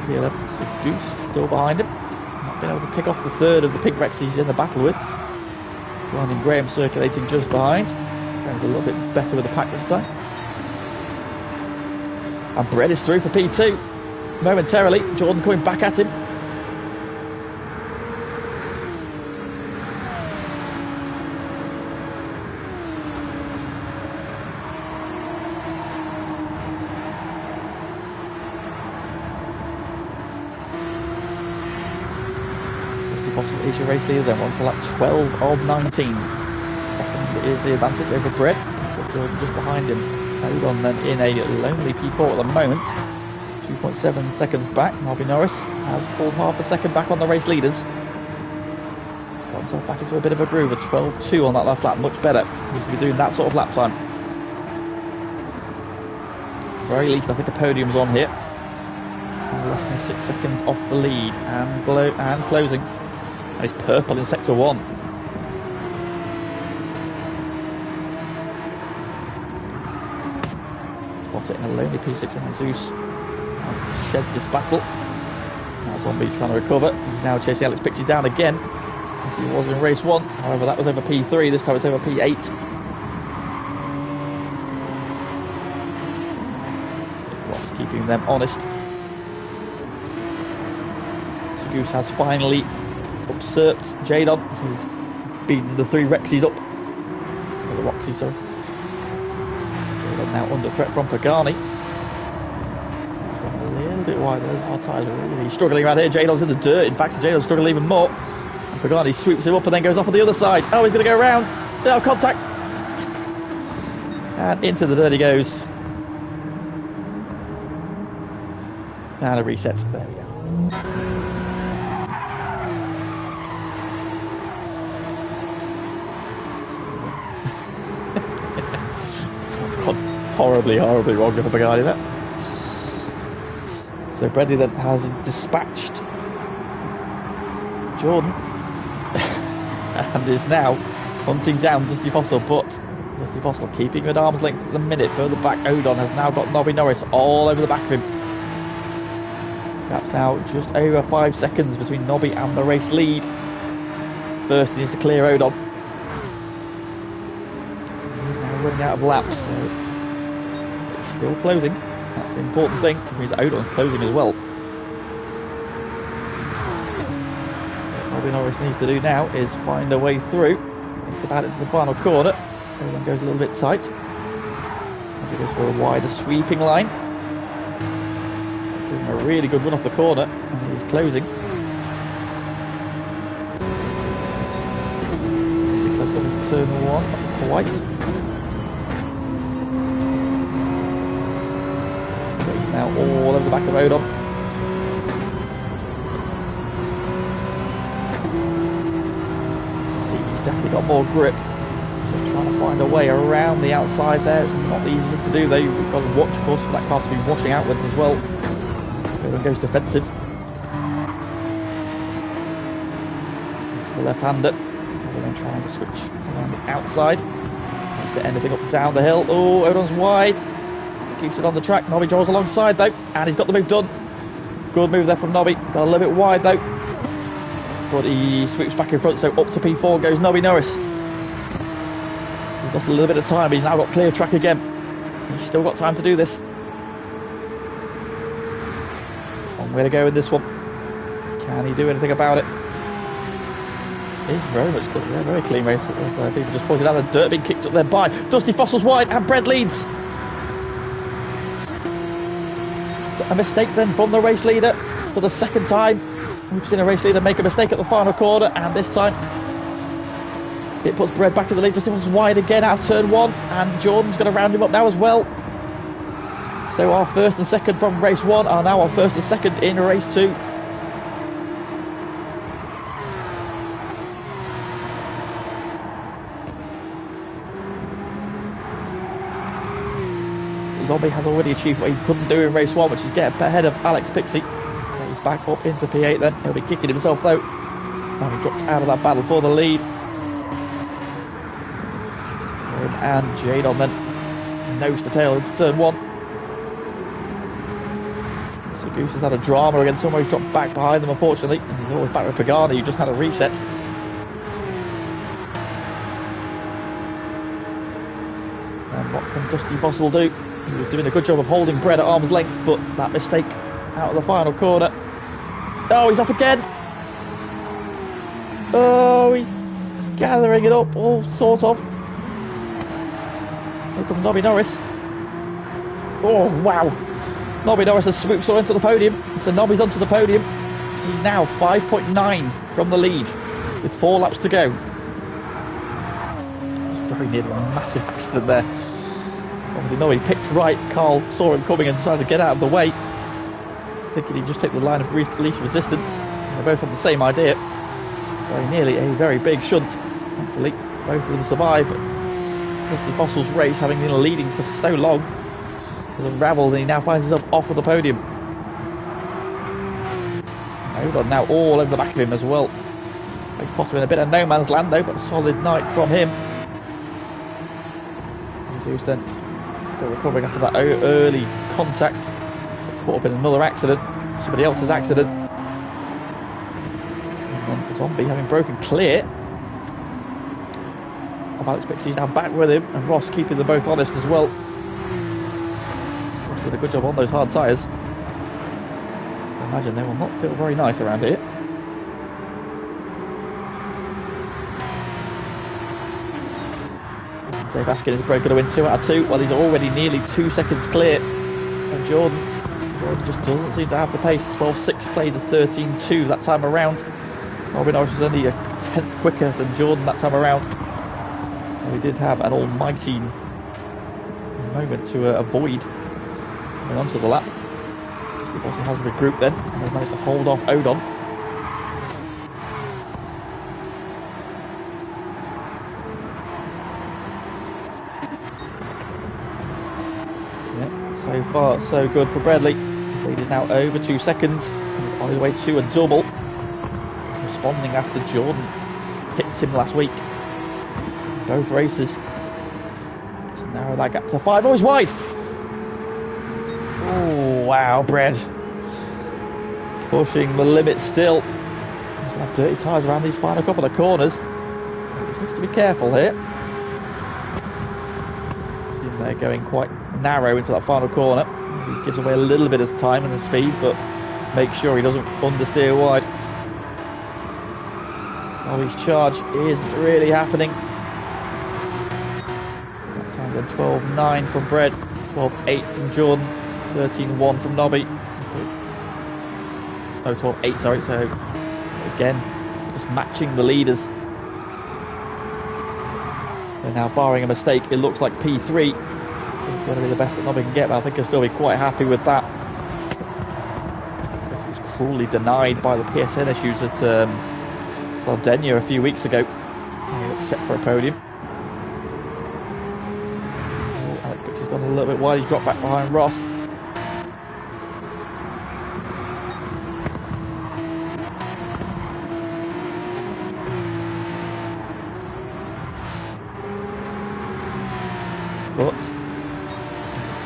P11, so Goose still behind him. Not been able to pick off the third of the pink Rex he's in the battle with. Ryan Graham circulating just behind. Graham's a little bit better with the pack this time. And Brett is through for P2 momentarily. Jordan coming back at him. Possible Asia race leader then on to lap 12 of 19. Second is the advantage over Brett. Jordan just behind him. Odon then in a lonely P4 at the moment. 2.7 seconds back. Nobby Norris has pulled half a second back on the race leaders. Got himself back into a bit of a groove. A 12.2 on that last lap. Much better. Needs to be doing that sort of lap time. Very least, I think the podium's on here. And less than 6 seconds off the lead and closing. And it's purple in sector 1. Spot it in a lonely P6 and Zeus has shed this battle. Now Zombie trying to recover. He's now chasing Alex Pixie down again, as he was in race 1. However, that was over P3. This time it's over P8. Keeping them honest. Goose has finally usurped Jadon. He's beaten the 3 Rexies up. Or the Roxy, sorry. Jadon now under threat from Pagani. He's gone a little bit wide. Those hard tyres are really struggling around here. Jadon's in the dirt. In fact, Jadon's struggling even more. And Pagani sweeps him up and then goes off on the other side. Oh, he's going to go around. No contact. And into the dirt he goes. And a reset. There we go. It's gone horribly wrong for Pagani there. So Bradley then has dispatched Jordan and is now hunting down Dusty Fossil, but Dusty Fossil keeping at arm's length at the minute. Further back, Odon has now got Nobby Norris all over the back of him. That's now just over 5 seconds between Nobby and the race lead. First he needs to clear Odon. He's now running out of laps, so he's still closing. That's the important thing. It means that Odon's closing as well. What Nobby Norris needs to do now is find a way through. It's about it to the final corner. Odon goes a little bit tight. He goes for a wider sweeping line. Giving a really good run off the corner, and he's closing. He close up into turn 1, not quite. So he's now all over the back of Odon. See, he's definitely got more grip. Just trying to find a way around the outside there. It's not the easiest to do though. You've got to watch, of course, for that car to be washing outwards as well. Everyone goes defensive. To the left-hander. Everyone trying to switch around the outside. Don't set anything up down the hill. Oh, Odon's wide. Keeps it on the track. Nobby draws alongside though, and he's got the move done. Good move there from Nobby. Got a little bit wide though, but he sweeps back in front. So up to P4 goes Nobby Norris. He's lost a little bit of time. But he's now got clear track again. He's still got time to do this. Way to go in this one. Can he do anything about it? It's very much clean, yeah, very clean race. As people just pointed out, the dirt being kicked up there by Dusty Fossil's wide, and Brett leads. So a mistake then from the race leader for the second time. We've seen a race leader make a mistake at the final corner, and this time it puts Brett back in the lead. Dusty Fossil's wide again out of turn 1, and Jordan's going to round him up now as well. So our first and second from race 1 are now our first and second in race 2. Zombie has already achieved what he couldn't do in race 1, which is get ahead of Alex Pixie. So he's back up into P8 then. He'll be kicking himself though. Now he dropped out of that battle for the lead. And Jadon then nose to tail into turn 1. So Goose has had a drama again. Somewhere he's dropped back behind them, unfortunately. And he's always back with Pagani, who just had a reset. And what can Dusty Fossil do? He was doing a good job of holding Brett at arm's length, but that mistake out of the final corner. Oh, he's off again. Oh, he's gathering it up, all sort of. Here comes Nobby Norris. Oh, wow. Nobby Norris has swooped onto the podium. So Nobby's onto the podium. He's now 5.9 from the lead with 4 laps to go. It's very nearly a massive accident there. Obviously nobody picked right. Carl saw him coming and decided to get out of the way, thinking he'd just take the line of least resistance. They're both on the same idea. Very nearly a very big shunt. Thankfully, both of them survive. Dusty Fossil's race, having been leading for so long, has unravelled and he now finds himself off of the podium. Odon now all over the back of him as well. Makes Potter in a bit of no man's land though, but a solid night from him. Zeus then still recovering after that early contact. Got caught up in another accident, somebody else's accident. And then Zombie having broken clear of Alex Pixie's now back with him, and Ross keeping them both honest as well. Ross did a good job on those hard tyres. I imagine they will not feel very nice around here. So Vasquez is going to win 2 out of 2. Well, he's already nearly 2 seconds clear. And Jordan just doesn't seem to have the pace. 12.6 played the 13.2 that time around. Robin Norris was only a tenth quicker than Jordan that time around. And we did have an almighty moment to avoid coming onto the lap. He also has the group then, and they've managed to hold off Odon. So far, so good for Bradley. The lead is now over 2 seconds. He's on his way to a double. Responding after Jordan picked him last week. Both races. To narrow that gap to 5. Oh, he's wide! Oh, wow, Brad. Pushing the limit still. He's going to have dirty tyres around these final couple of corners. He just needs to be careful here. See him there going quite narrow into that final corner. He gives away a little bit of time and speed, but make sure he doesn't understeer wide. His charge isn't really happening. That time then 12.9 from Brett, 12.8 from Jordan, 13.1 from Nobby. Oh, 12.8, sorry. So again, just matching the leaders. And now, barring a mistake, it looks like P3 is going to be the best that Nobby can get, but I think he'll still be quite happy with that. He was cruelly denied by the PSN issues at Sardinia a few weeks ago. He looks set for a podium. Oh, Alex Pixie's gone a little bit wide. He dropped back behind Ross. But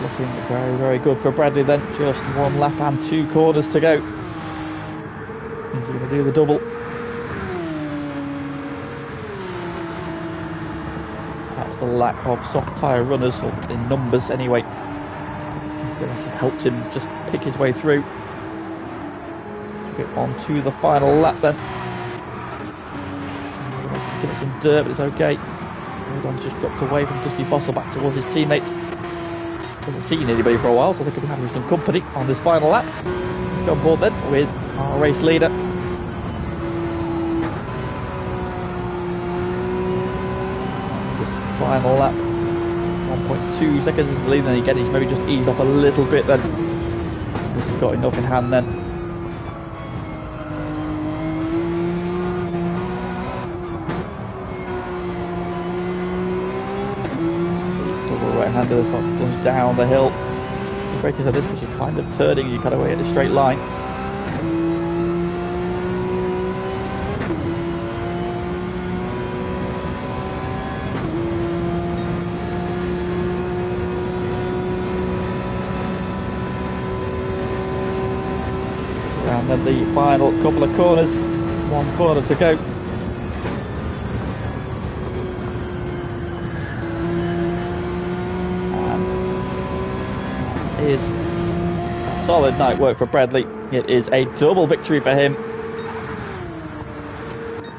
looking very, very good for Bradley then. Just 1 lap and 2 corners to go. Is he going to do the double? That's the lack of soft tyre runners, or in numbers anyway. This has helped him just pick his way through. Get on to the final lap then. Give it some dirt, but it's okay. Odon's just dropped away from Dusty Fossil back towards his teammates. Hasn't seen anybody for a while, so they could be having some company on this final lap. Let's go on board then with our race leader. This final lap, 1.2 seconds is the lead, and again he's maybe just eased off a little bit then. He's got enough in hand then. Right-hander starts to plunge down the hill. The breakers are this because you're kind of turning, you cut away at a straight line. And then the final couple of corners, 1 corner to go. Is a solid night work for Bradley. It is a double victory for him.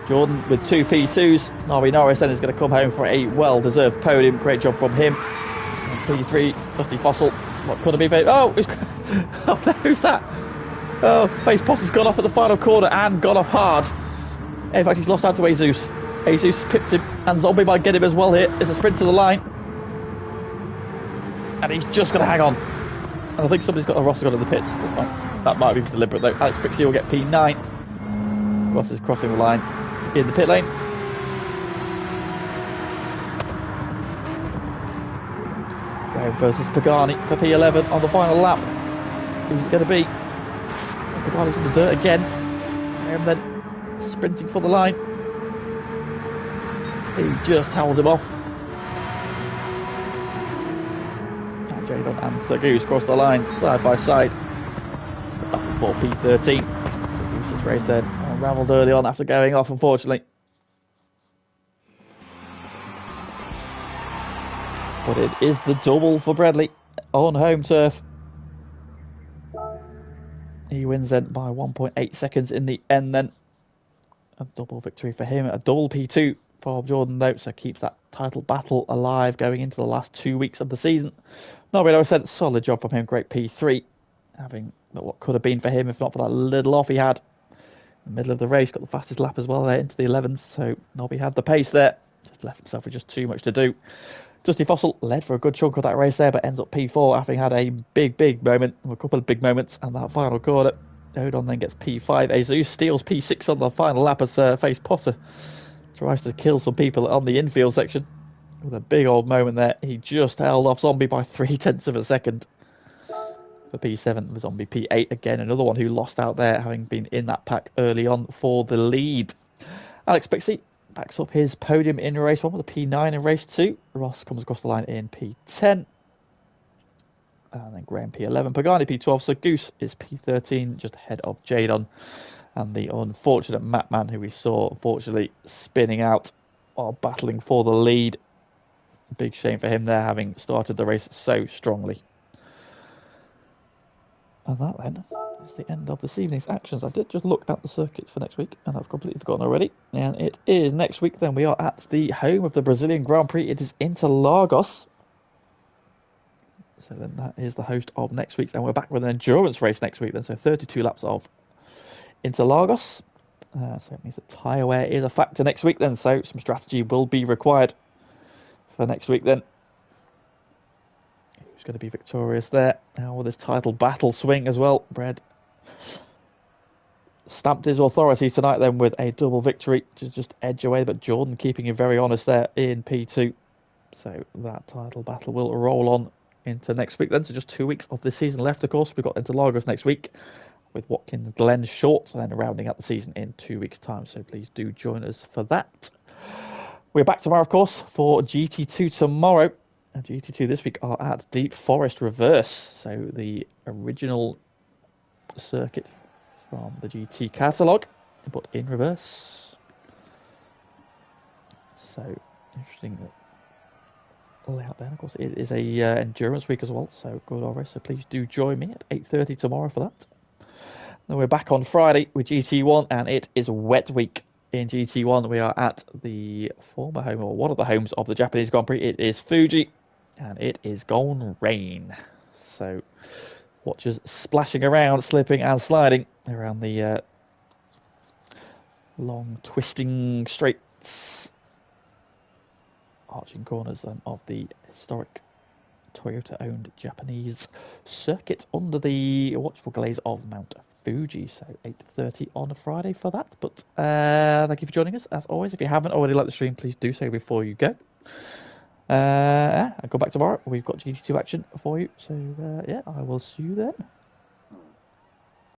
Jordan with 2 P2s. Nobby Norris then is going to come home for a well-deserved podium. Great job from him. And P3, Dusty Fossil. What could it be? Oh, oh no, who's that? Oh, Face Poss has gone off at the final corner and gone off hard. In fact, he's lost out to Jesus. Jesus pipped him, and Zombie might get him as well here. It's a sprint to the line. And he's just going to hang on. And I think somebody's got a Ross got in the pits. That's fine. That might be deliberate though. Alex Pixie will get P9. Ross is crossing the line in the pit lane. Graham versus Pagani for P11 on the final lap. Who's it going to be? Pagani's in the dirt again. Graham then sprinting for the line. He just howls him off. And Jadon and Sir Goose cross the line side by side. Battle for P13. Sir Goose's race then unravelled early on after going off, unfortunately. But it is the double for Bradley on home turf. He wins then by 1.8 seconds in the end then. A double victory for him. A double P2 for Jordan though, so keeps that title battle alive going into the last 2 weeks of the season. Nobby said solid job from him. Great P3. Having what could have been for him if not for that little off he had in the middle of the race. Got the fastest lap as well there into the 11s. So Nobby had the pace there. Just left himself with just too much to do. Dusty Fossil led for a good chunk of that race there, but ends up P4 having had a big moment, a couple of big moments, and that final corner. Odon then gets P5. Jesus steals P6 on the final lap as Face Potter tries to kill some people on the infield section. With a big old moment there, he just held off Zombie by 0.3 of a second. For P7, Zombie P8 again, another one who lost out there, having been in that pack early on for the lead. Alex Pixie backs up his podium in race 1 with a P9 in race 2. Ross comes across the line in P10. And then Graham P11. Pagani P12. So Goose is P13, just ahead of Jadon. And the unfortunate Matman, who we saw, unfortunately, spinning out while battling for the lead. Big shame for him there, having started the race so strongly. And that then is the end of this evening's actions. I did just look at the circuits for next week, and I've completely forgotten already. And it is next week then. We are at the home of the Brazilian Grand Prix. It is Interlagos. So then that is the host of next week's. And we're back with an endurance race next week then. So 32 laps of Interlagos. So it means that tyre wear is a factor next week then. So some strategy will be required for next week then. Going to be victorious there. Now with his title battle swing as well. Brad stamped his authority tonight then with a double victory to just edge away, but Jordan keeping him very honest there in P2. So that title battle will roll on into next week then. So just 2 weeks of this season left, of course. We've got Interlagos next week with Watkins Glen short, and then rounding out the season in 2 weeks' time. So please do join us for that. We're back tomorrow, of course, for GT2 tomorrow. GT2 this week are at Deep Forest Reverse, so the original circuit from the GT catalogue, but in reverse. So interesting layout there. Of course, it is a endurance week as well, so good over. So please do join me at 8:30 tomorrow for that. Then we're back on Friday with GT1, and it is wet week. In GT1, we are at the former home, or one of the homes of the Japanese Grand Prix. It is Fuji. And it is gone rain. So watchers splashing around, slipping and sliding around the long twisting straights, arching corners of the historic Toyota-owned Japanese circuit under the watchful glaze of Mount Fuji. So 8:30 on a Friday for that. But thank you for joining us. As always, if you haven't already liked the stream, please do so before you go. I'll go back tomorrow. We've got GT2 action for you. So, yeah, I will see you then.